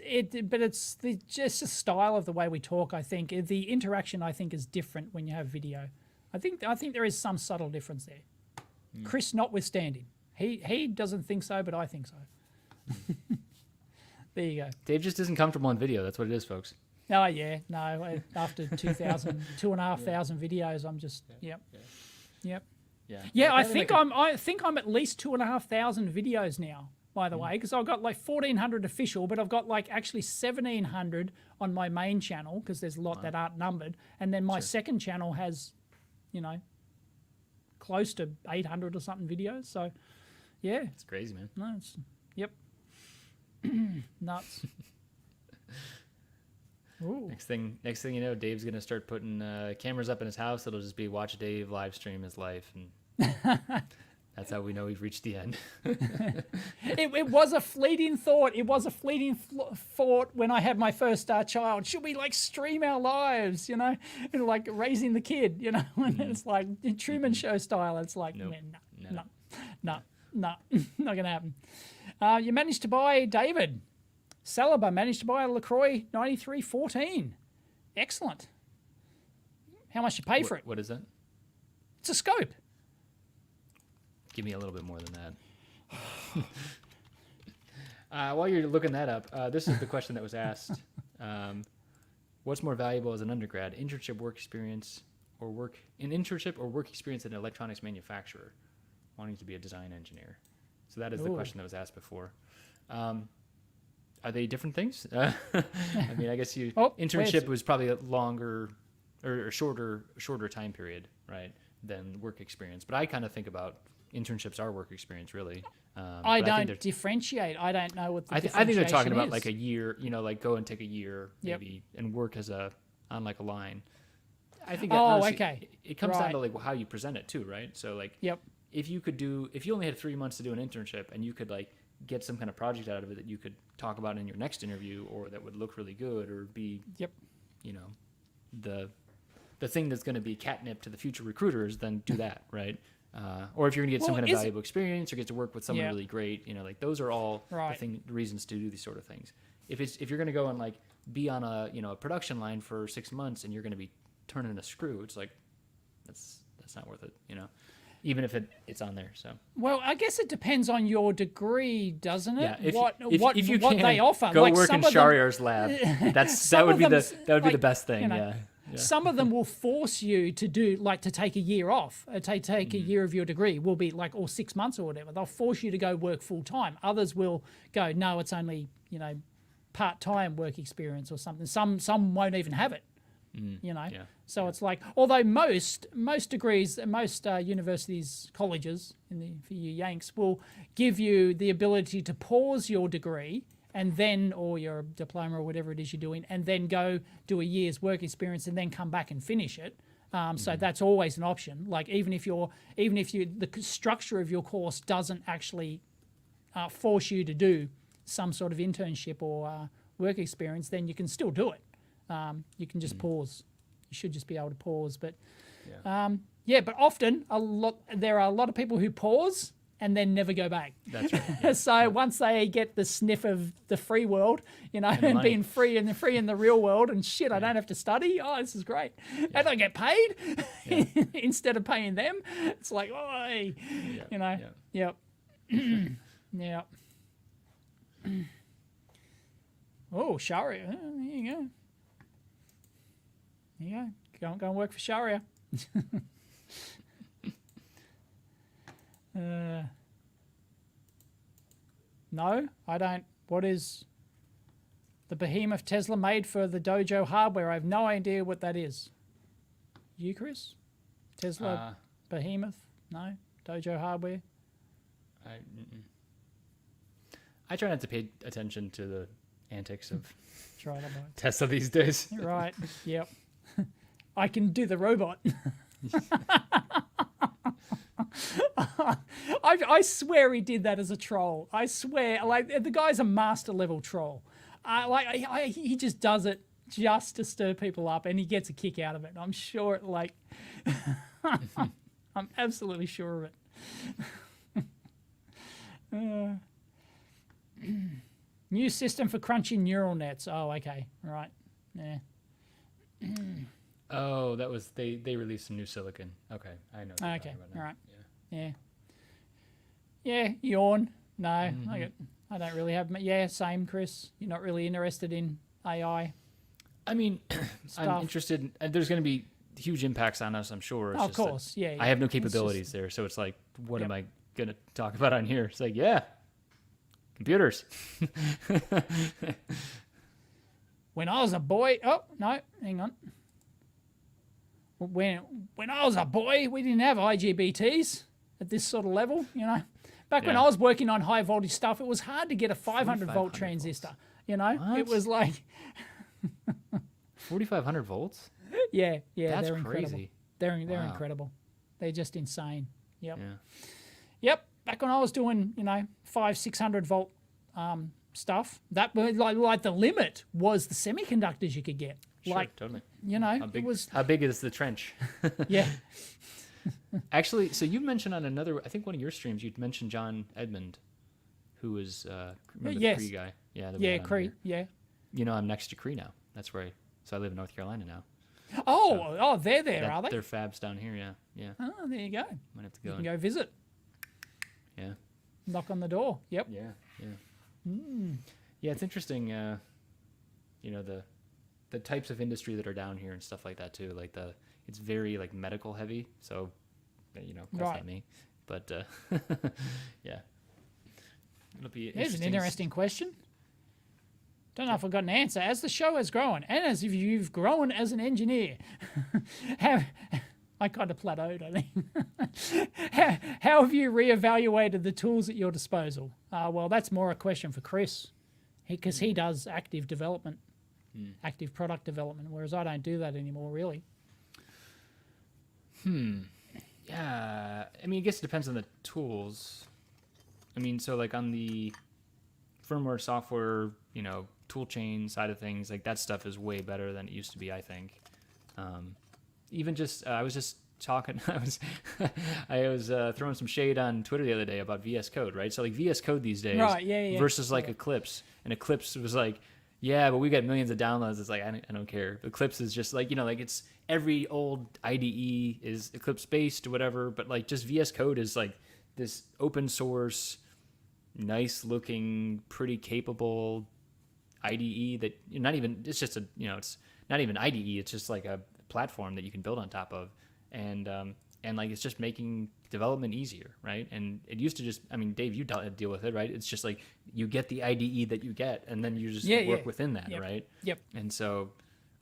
just the style of the way we talk. I think the interaction is different when you have video. I think there is some subtle difference there. Chris notwithstanding, he doesn't think so, but I think so. There you go. Dave just isn't comfortable in video. That's what it is, folks. Oh yeah, no. After 2,500 videos, I'm just yep. Yeah. I think I'm at least 2,500 videos now. By the way, because I've got like 1,400 official, but I've got like actually 1,700 on my main channel because there's a lot that aren't numbered, and then my second channel has, close to 800 or something videos. So, yeah, it's crazy, man. No, yep, nuts. Ooh. Next thing you know, Dave's gonna start putting cameras up in his house. It'll just be watch Dave live stream his life, and that's how we know we've reached the end. It was a fleeting thought. It was a fleeting thought when I had my first child. Should we like stream our lives, and like raising the kid, And it's like Truman Show style. It's like, nope. No, not gonna happen. You managed to buy David. Saliba managed to buy a LaCroix 9314. Excellent. How much you pay for it? What is that? It's a scope. Give me a little bit more than that. While you're looking that up, this is the question that was asked. What's more valuable as an undergrad, internship work experience or work experience at an electronics manufacturer wanting to be a design engineer? So that is the question that was asked before. Are they different things? I mean, I guess internship was probably a longer or shorter time period, right, than work experience. But I kind of think about internships are work experience, really. I don't differentiate. I don't know what the differentiation I think they're talking about like a year, like go and take a year maybe and work on like a line. I think honestly, it comes down to like how you present it too, right? So like if you only had 3 months to do an internship and you could like get some kind of project out of it that you could talk about in your next interview or that would look really good or be the thing that's going to be catnip to the future recruiters, then do that, right? Or if you're going to get some kind of valuable experience or get to work with someone really great, like those are all the reasons to do these sort of things. if you're going to go and like be on a a production line for 6 months and you're going to be turning a screw, it's like that's not worth it, even if it's on there. So well, I guess it depends on your degree, doesn't it? yeah, if what you what can they offer. go like work in some of them- Shariar's lab. That would be the best thing. Yeah. Some of them will force you to to take a year off, take a year of your degree will be like, or 6 months or whatever. They'll force you to go work full time. Others will go, no, it's only, part-time work experience or something. Some won't even have it, Yeah. So it's like, although most degrees, most universities, colleges, for you Yanks, will give you the ability to pause your degree and then, or your diploma or whatever it is you're doing, and then go do a year's work experience and then come back and finish it. So that's always an option. Like even if the structure of your course doesn't actually force you to do some sort of internship or work experience, then you can still do it. You can just pause. You should just be able to pause. But but often there are a lot of people who pause and then never go back. That's right. Yeah. So once they get the sniff of the free world, and being free in the real world, and shit, I don't have to study. Oh, this is great, and I get paid instead of paying them. It's like, oh, yep. Yeah. Oh, Sharia. There you go. There you go. Go and work for Sharia. No, I don't. What is the behemoth Tesla made for the Dojo hardware? I have no idea what that is. You, Chris? Tesla behemoth? No? Dojo hardware? I try not to pay attention to the antics of Try it on. Tesla these days. Right. Yep. I can do the robot. I swear he did that as a troll. I swear, like the guy's a master level troll. He just does it just to stir people up, and he gets a kick out of it. I'm sure, I'm absolutely sure of it. New system for crunching neural nets. Oh, okay, right, yeah. Oh, that was they released some new silicon. Okay, I know. Okay, all right. Yeah. Yawn. No, I don't really have. Yeah, same, Chris. You're not really interested in AI. I mean, I'm interested. There's going to be huge impacts on us, I'm sure. It's of course, yeah. I have no capabilities there, so it's like, what am I going to talk about on here? It's like, computers. When I was a boy, oh no, hang on. When I was a boy, we didn't have IGBTs at this sort of level, Back when I was working on high voltage stuff, it was hard to get a 500 volt transistor. What? It was like 4,500 volts. Yeah, that's they're incredible. Crazy. They're incredible. They're just insane. Yep. Yeah. Yep. Back when I was doing 500-600 volt stuff, that like the limit was the semiconductors you could get. Sure, totally. How big is the trench? Yeah. Actually, so you mentioned on another, I think one of your streams, you'd mentioned John Edmund, who was remember the Cree guy. Yeah, Cree. Yeah. I'm next to Cree now. That's where I live in North Carolina now. Oh, they're there, are they? Their fab's down here. Yeah. Oh, there you go. Might have to go. You can go visit. Yeah. Knock on the door. Yep. Yeah. Yeah, it's interesting. The types of industry that are down here and stuff like that too. Like it's very like medical heavy. So, that's not me. But yeah, it'll be. Here's an interesting question. Don't know if I've got an answer. As the show has grown, and as if you've grown as an engineer, I kind of plateaued, I think. How have you reevaluated the tools at your disposal? Well, that's more a question for Chris, because he does active development, active product development, whereas I don't do that anymore, really. Yeah. I mean, I guess it depends on the tools. I mean, so like on the firmware, software, tool chain side of things, like that stuff is way better than it used to be, I think. Even just, I was just talking, I was throwing some shade on Twitter the other day about VS Code, right? So like VS Code these days right, yeah. versus like Eclipse. And Eclipse was like, Yeah, but we got millions of downloads. It's like, I don't care. Eclipse is just like, like it's every old IDE is Eclipse based or whatever, but like just VS Code is like this open source, nice looking, pretty capable IDE that it's just it's not even IDE. It's just like a platform that you can build on top of. And like, it's just making development easier, right? And it used to just, Dave, you deal with it, right? It's just like you get the IDE that you get, and then you just work within that, right? Yep. And so,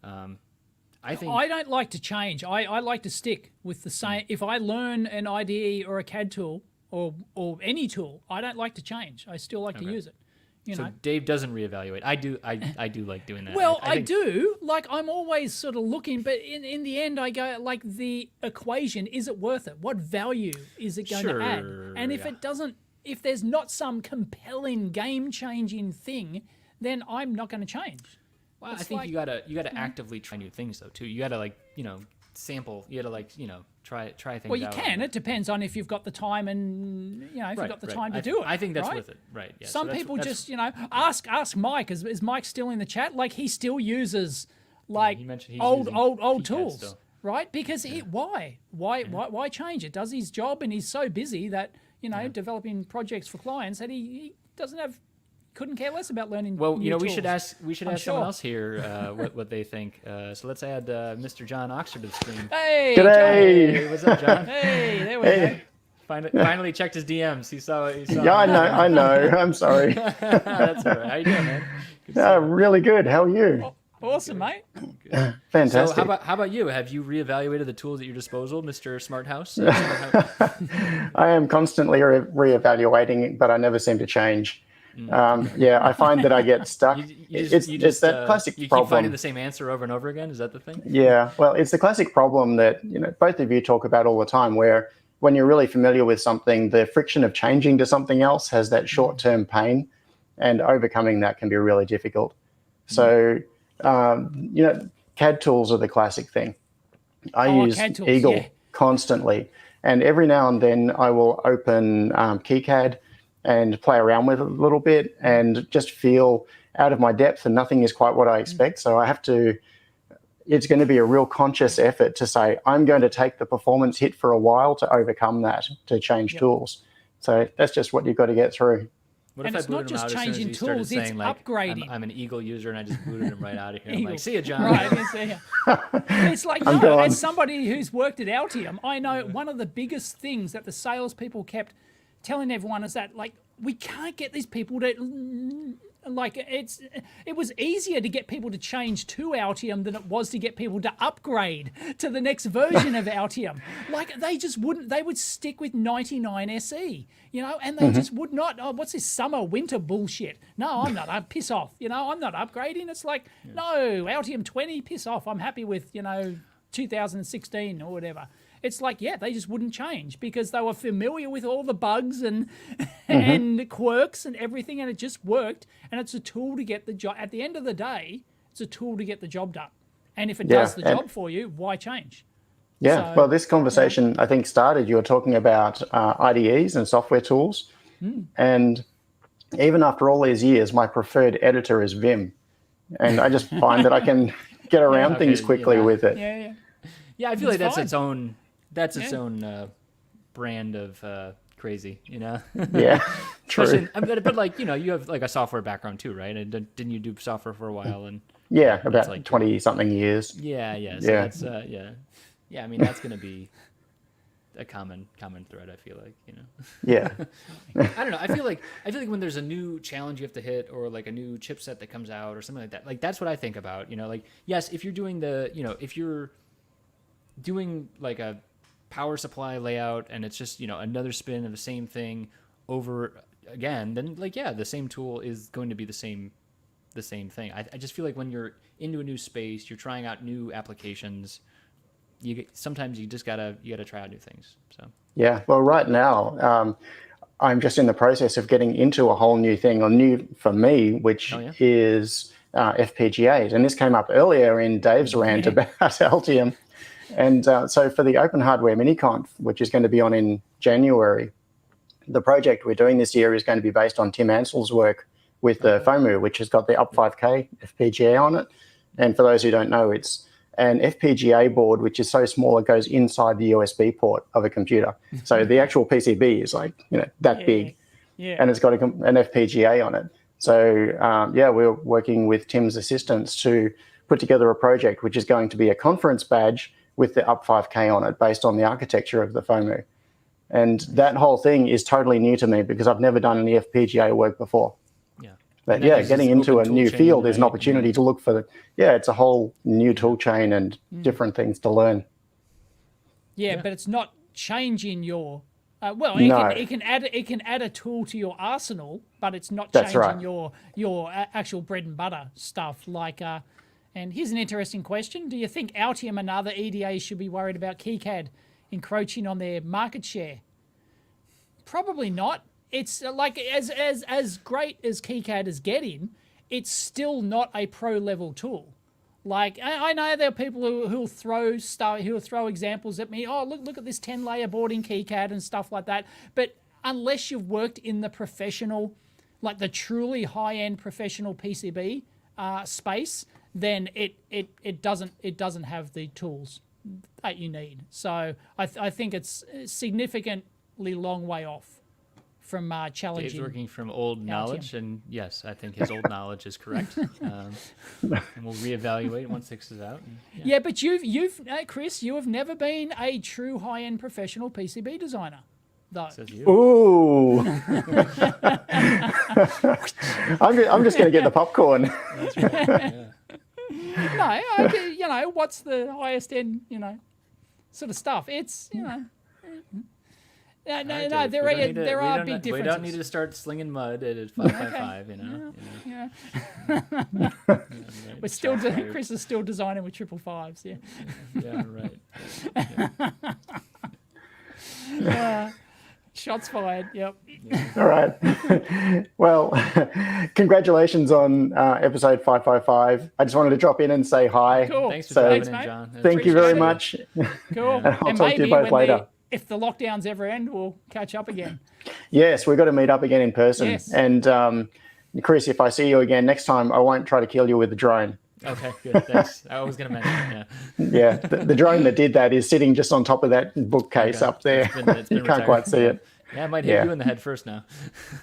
I think I don't like to change. I like to stick with the same. If I learn an IDE or a CAD tool or any tool, I don't like to change. I still like to use it. So Dave doesn't reevaluate. I do like doing that. Well, I do. Like, I'm always sort of looking, but in the end, I go, like, the equation, is it worth it? What value is it going to add? And if it doesn't, if there's not some compelling, game-changing thing, then I'm not going to change. Well, I think you gotta actively try new things though too. You gotta sample. You gotta try things out. Well, you can. It depends on if you've got the time and if you've got the time to do it. I think that's right? worth it. Right. Yeah. Some people just ask Mike. Is Mike still in the chat? Like, he still uses old tools, right? Because why change it? Does his job, and he's so busy that developing projects for clients that he couldn't care less about learning. Well, new we tools. should ask someone else here what they think. So let's add Mr. John Oxford to the screen. Hey, G'day. Hey, what's up, John? Hey, there we go. Finally checked his DMs. He saw. Yeah, I know. I'm sorry. That's all right. How you doing, man? Really good. How are you? Awesome, mate. Fantastic. So how about you? Have you reevaluated the tools at your disposal, Mr. Smart House? I am constantly reevaluating, but I never seem to change. I find that I get stuck. It's that classic you problem. Keep finding the same answer over and over again. Is that the thing? Yeah. Well, it's the classic problem that both of you talk about all the time, where when you're really familiar with something, the friction of changing to something else has that short-term pain, and overcoming that can be really difficult. So, CAD tools are the classic thing. I use Eagle constantly, and every now and then I will open KiCad and play around with it a little bit and just feel out of my depth, and nothing is quite what I expect. So it's going to be a real conscious effort to say, I'm going to take the performance hit for a while to overcome that, to change tools. So that's just what you've got to get through. What and if it's I not just changing tools, it's upgrading. I'm an Eagle user, and I just booted him right out of here. I'm like, see ya, John. Right, see ya. It's like, as somebody who's worked at Altium, I know one of the biggest things that the salespeople kept telling everyone is that, like, we can't get these people to, like, it was easier to get people to change to Altium than it was to get people to upgrade to the next version of Altium. Like, they just wouldn't, they would stick with 99 SE, and they just would not, what's this summer winter bullshit? No, I'm not, piss off, I'm not upgrading. It's like, no, Altium 20, piss off. I'm happy with, 2016 or whatever. It's like, they just wouldn't change because they were familiar with all the bugs and and quirks and everything, and it just worked. And it's a tool to get the job. At the end of the day, it's a tool to get the job done. And if it does the job for you, why change? Yeah, well, this conversation, I think, started, you were talking about IDEs and software tools. And even after all these years, my preferred editor is Vim. And I just find that I can get around things quickly with it. Yeah, I feel like that's its own... That's its own brand of crazy, Yeah, true. But like, you have like a software background too, right? And didn't you do software for a while? And about like 20-something years. Yeah. So that's I mean, that's gonna be a common thread. I feel like, Yeah. I don't know. I feel like when there's a new challenge you have to hit, or like a new chipset that comes out, or something like that. Like, that's what I think about. Like, yes, if you're doing if you're doing like a power supply layout and it's just another spin of the same thing over again, then the same tool is going to be the same thing. I just feel like when you're into a new space, you're trying out new applications, sometimes you just gotta try out new things. So well, right now I'm just in the process of getting into a whole new thing, or new for me, which is FPGAs, and this came up earlier in Dave's rant about Altium. And so for the Open Hardware MiniConf, which is going to be on in January, the project we're doing this year is going to be based on Tim Ansell's work with the FOMU, which has got the up5K FPGA on it. And for those who don't know, it's an FPGA board, which is so small it goes inside the USB port of a computer. So the actual PCB is like, that big. Yeah. And it's got an FPGA on it. So, we're working with Tim's assistants to put together a project which is going to be a conference badge with the up5K on it based on the architecture of the FOMU. And that whole thing is totally new to me because I've never done any FPGA work before. But getting into a new field is an opportunity to look for it's a whole new tool chain and different things to learn. Yeah, but it's not changing your it can add a tool to your arsenal, but it's not changing your actual bread and butter stuff. Like, and here's an interesting question: do you think Altium and other EDAs should be worried about KiCad encroaching on their market share? Probably not. It's like as great as KiCad is getting, it's still not a pro level tool. Like, I know there are people who'll throw examples at me. Oh, look at this 10-layer board in KiCad and stuff like that. But unless you've worked in the professional, like the truly high-end professional PCB space, then it doesn't have the tools that you need. So I think it's a significantly long way off from challenging. Dave's working from old knowledge, and yes, I think his old knowledge is correct. And we'll reevaluate once this is out. Yeah, but you've Chris, you have never been a true high-end professional PCB designer, though. Says you. Ooh. I'm just going to get the popcorn. That's right. Yeah. No, what's the highest end, sort of stuff? It's, No, there are big differences. We don't need to start slinging mud at 555, Yeah. We're still Chris is still designing with 555s. Yeah. Yeah, right. Yeah. Shots fired. Yep. Yeah. All right. Well, congratulations on episode 555. I just wanted to drop in and say hi. Cool. Thanks for dropping in, John. Thank you very much. Cool. I'll talk to you both later. If the lockdowns ever end, we'll catch up again. Yes, we've got to meet up again in person. Yes. And Chris, if I see you again next time, I won't try to kill you with the drone. Okay, good. Thanks. I was going to mention, Yeah, the drone that did that is sitting just on top of that bookcase up there. It's been you can't quite see it. Yeah, it might hit you in the head first now.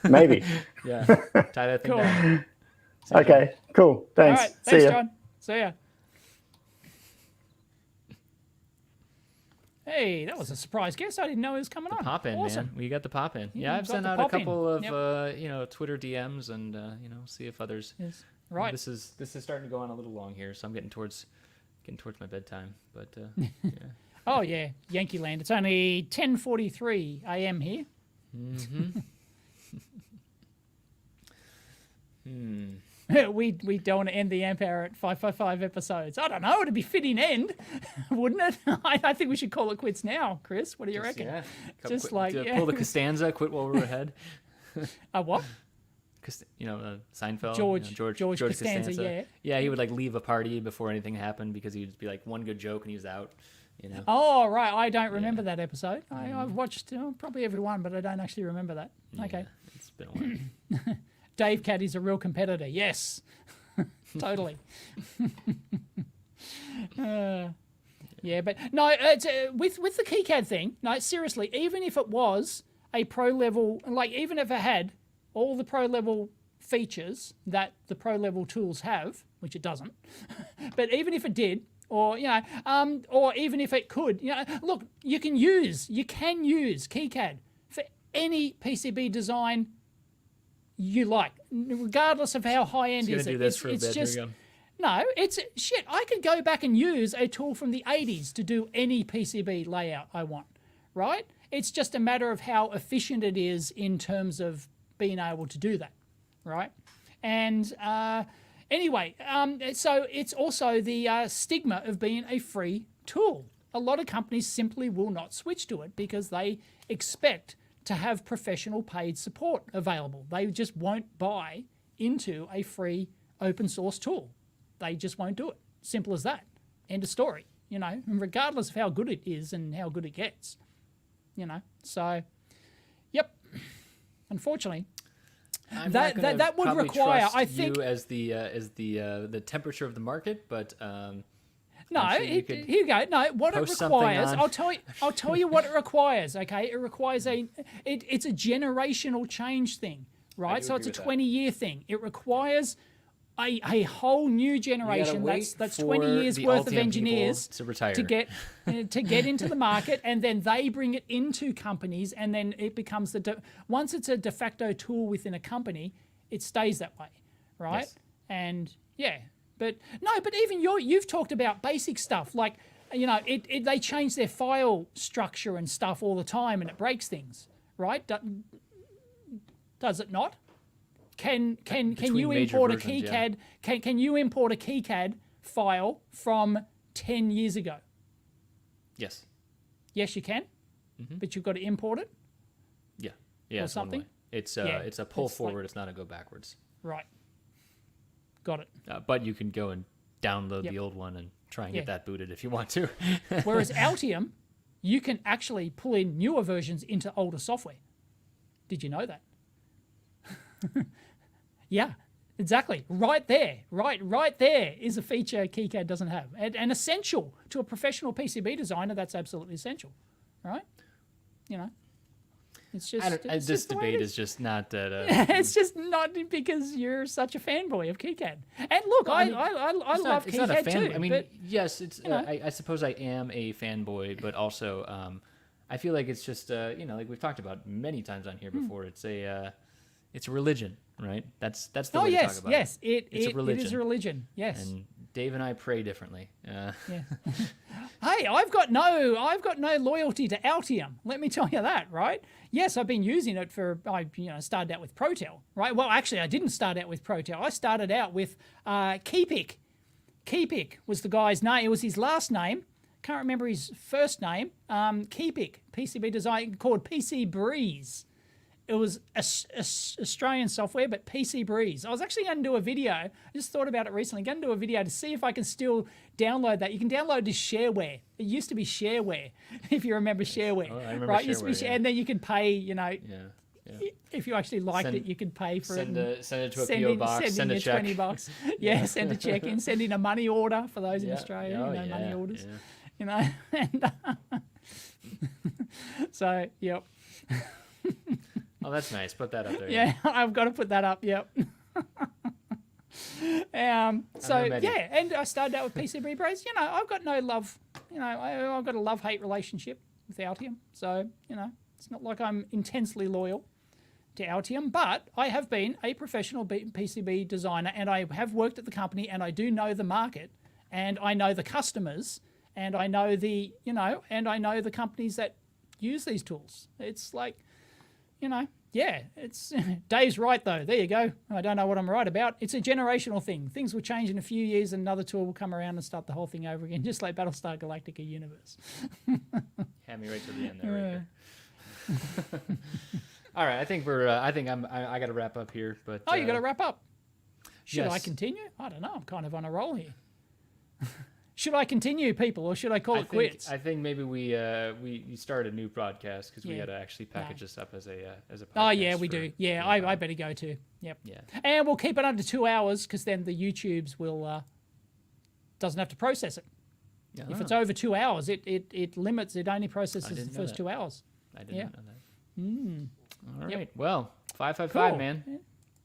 Maybe. Yeah, tie that thing down. Okay, cool. Thanks. All right, see thanks, ya. John. See ya. Hey, that was a surprise guest. I didn't know he was coming on. Pop in, awesome. man. We got the pop in. Yeah, Yeah, I've got sent the out a pop in. couple of Yep. Twitter DMs and see if others. Yes. Right. This is starting to go on a little long here, so I'm getting towards my bedtime. But yeah. Oh yeah, Yankee Land. It's only 10:43 a.m. here. Mm-hmm. We don't want to end the amp hour at 555 episodes. I don't know. It'd be fitting end, wouldn't it? I think we should call it quits now, Chris. What do you reckon? Yeah. Just pull the Costanza, quit while we're ahead. What? Seinfeld. George Costanza. Yeah. Yeah, he would leave a party before anything happened because he'd be one good joke and he was out. Oh right, I don't remember that episode. I've watched probably every one, but I don't actually remember that. Okay. It's been a while. Dave Caddy's a real competitor. Yes, totally. Yeah, but no, it's, with the KiCad thing. No, seriously, even if it was a pro level, even if it had all the pro level features that the pro level tools have, which it doesn't, but even if it did, or even if it could, look, you can use KiCad for any PCB design you like, regardless of how high end is it. It's just no, it's shit. I could go back and use a tool from the 80s to do any PCB layout I want, right? It's just a matter of how efficient it is in terms of being able to do that, right? And anyway, so it's also the stigma of being a free tool. A lot of companies simply will not switch to it because they expect to have professional paid support available. They just won't buy into a free open source tool. They just won't do it. Simple as that. End of story. And regardless of how good it is and how good it gets. So, yep. Unfortunately. that would probably require, trust I think, you as the temperature of the market, but no, sure here you go. No, what it post something requires, on- I'll tell you what it requires. Okay, it requires it's a generational change thing, right? So it's a agree with that. 20-year thing. It requires a whole new generation. wait That's for 20 years the worth of Altium engineers people to retire. to get into the market, and then they bring it into companies, and then it becomes once it's a de facto tool within a company, it stays that way, right? Yes. And yeah. But even you've talked about basic stuff like, you know, they change their file structure and stuff all the time, and it breaks things, right? Does it not? Can you major import a versions, KiCad? Can you import a KiCad file from 10 years ago? yes, Yes, you can, but you've got to import it, yeah, or it's one something? way. It's Yeah, it's a pull it's like- forward. It's not a go backwards. right? Got it. But you can go and download Yep. the old one and try and Yeah. get that booted if you want to. Whereas Altium, you can actually pull in newer versions into older software. Did you know that? Yeah, exactly. Right there. Right there is a feature KiCad doesn't have. And essential to a professional PCB designer, that's absolutely essential. Right? You know. It's just, This just the way debate it is just not that. it's just not because you're such a fanboy of KiCad. And look, I love It's not a KiCad fan. too. I mean, but yes, it's. know. I suppose I am a fanboy, but also, I feel like it's just, like we've talked about many times on here Hmm. before. It's a religion, right? That's the oh way to yes, talk about yes, it. It's a it religion. is a religion. Yes. And Dave and I pray differently. Yeah. Hey, I've got no loyalty to Altium. Let me tell you that, right? Yes, I've been using it I started out with Protel, right? Well, actually, I didn't start out with Protel. I started out with Keepic. Keepic was the guy's name. It was his last name. Can't remember his first name. Keepic, PCB design called PC Breeze. It was Australian software, but PC Breeze. I was actually going to do a video. I just thought about it recently. Going to do a video to see if I can still download that. You can download this shareware. It used to be shareware, if you remember shareware. Oh, I remember right? It used to be shareware, yeah. and then you can pay. Yeah. If you actually liked it, you could pay for Send it. it to a PO box. Send a check. $20. Yeah, send a check in. Send in a money order for those in Yeah. Australia. Oh, money yeah, orders. yeah. You know. And, so yep. Oh, that's nice. Put that up there. Yeah, I've got to put that up. Yep. So many. yeah, and I started out with PCB Breeze. You know, I've got no love. You know, I've got a love-hate relationship with Altium. So you know, it's not like I'm intensely loyal to Altium, but I have been a professional PCB designer, and I have worked at the company, and I do know the market, and I know the customers, and I know and I know the companies that use these tools. It's like, you know, yeah, it's Dave's right though. There you go. I don't know what I'm right about. It's a generational thing. Things will change in a few years, and another tool will come around and start the whole thing over again, just like Battlestar Galactica universe. Had me right to the end there. Right here. All right, I think I got to wrap up here, but Oh, you got to wrap up. Should I yes. continue? I don't know. I'm kind of on a roll here. Should I continue, people, or should I call it quits? I think maybe we start a new broadcast because we Yeah. got to actually package this up as a podcast. Oh yeah, we for- do. Yeah, for, I better go too. Yep. Yeah. And we'll keep it under 2 hours because then the YouTubes will doesn't have to process it. If it's over 2 hours, it limits. It only processes the didn't know first that. 2 hours. I did Yeah. not know that. All right. Yep. Well, 555, Cool. man.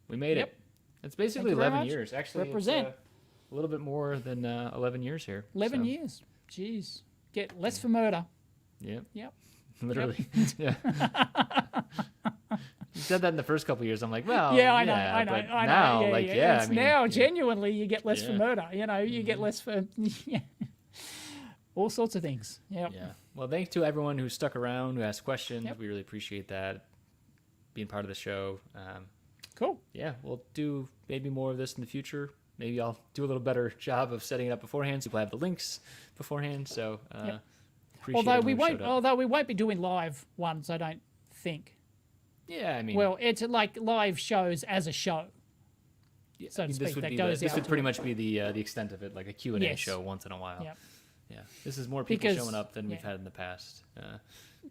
We made Yep. it. It's basically you very 11 much. years. Actually, Represent. It's, a little bit more than 11 years here. 11 so, years. Jeez. Get less for murder. Yep. Yep. Literally. Yeah. You said that in the first couple of years. I'm like, well, Yeah, I know. but I know. now, Yeah, like, yeah. yeah, It's I mean, now yeah. genuinely you get less for Yeah. murder. You know, you get less for all sorts of things. Yep. Yeah. Well, thanks to everyone who stuck around, who asked questions. Yep. We really appreciate that. Being part of the show. Cool. Yeah, we'll do maybe more of this in the future. Maybe I'll do a little better job of setting it up beforehand, so people have the links beforehand. So, appreciate Although we everyone won't. who showed up. Although we won't be doing live ones, I don't think. Yeah, I mean, Well, it's like live shows as a show. yeah, so to this speak, would that be goes this out would to pretty it. much be the extent of it, like a Q&A Yes. show once in a while. Yep. Yeah, this is more people Because- showing up than we've yeah. had in the past.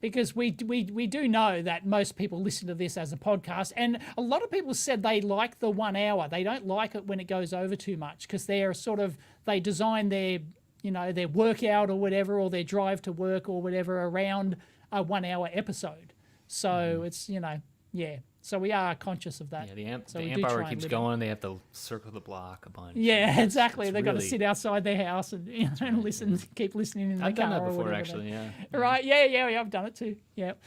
Because we do know that most people listen to this as a podcast, and a lot of people said they like the 1 hour. They don't like it when it goes over too much because they design their their workout or whatever, or their drive to work or whatever around a 1 hour episode. So it's So we are conscious of that. Yeah, the amp, So the we amp do hour try and keeps limit. going. They have to circle the block a bunch. Yeah, exactly. It's They've got to really- sit outside their house and and listen, keep listening in the I've car done that or before, whatever. actually. Yeah. Right? Yeah. I've done it too. Yep.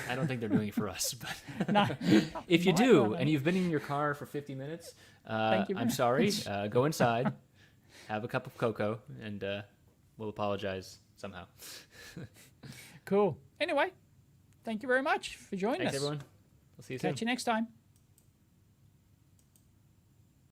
I don't think they're doing it for us, but No. if you Might do, run and it. you've been in your car for 50 minutes, Thank you I'm very sorry. Go inside, have a cup of cocoa, and we'll apologize somehow. Cool. Anyway, thank you very much for joining Thanks, us. everyone. We'll see you soon. Catch you next time.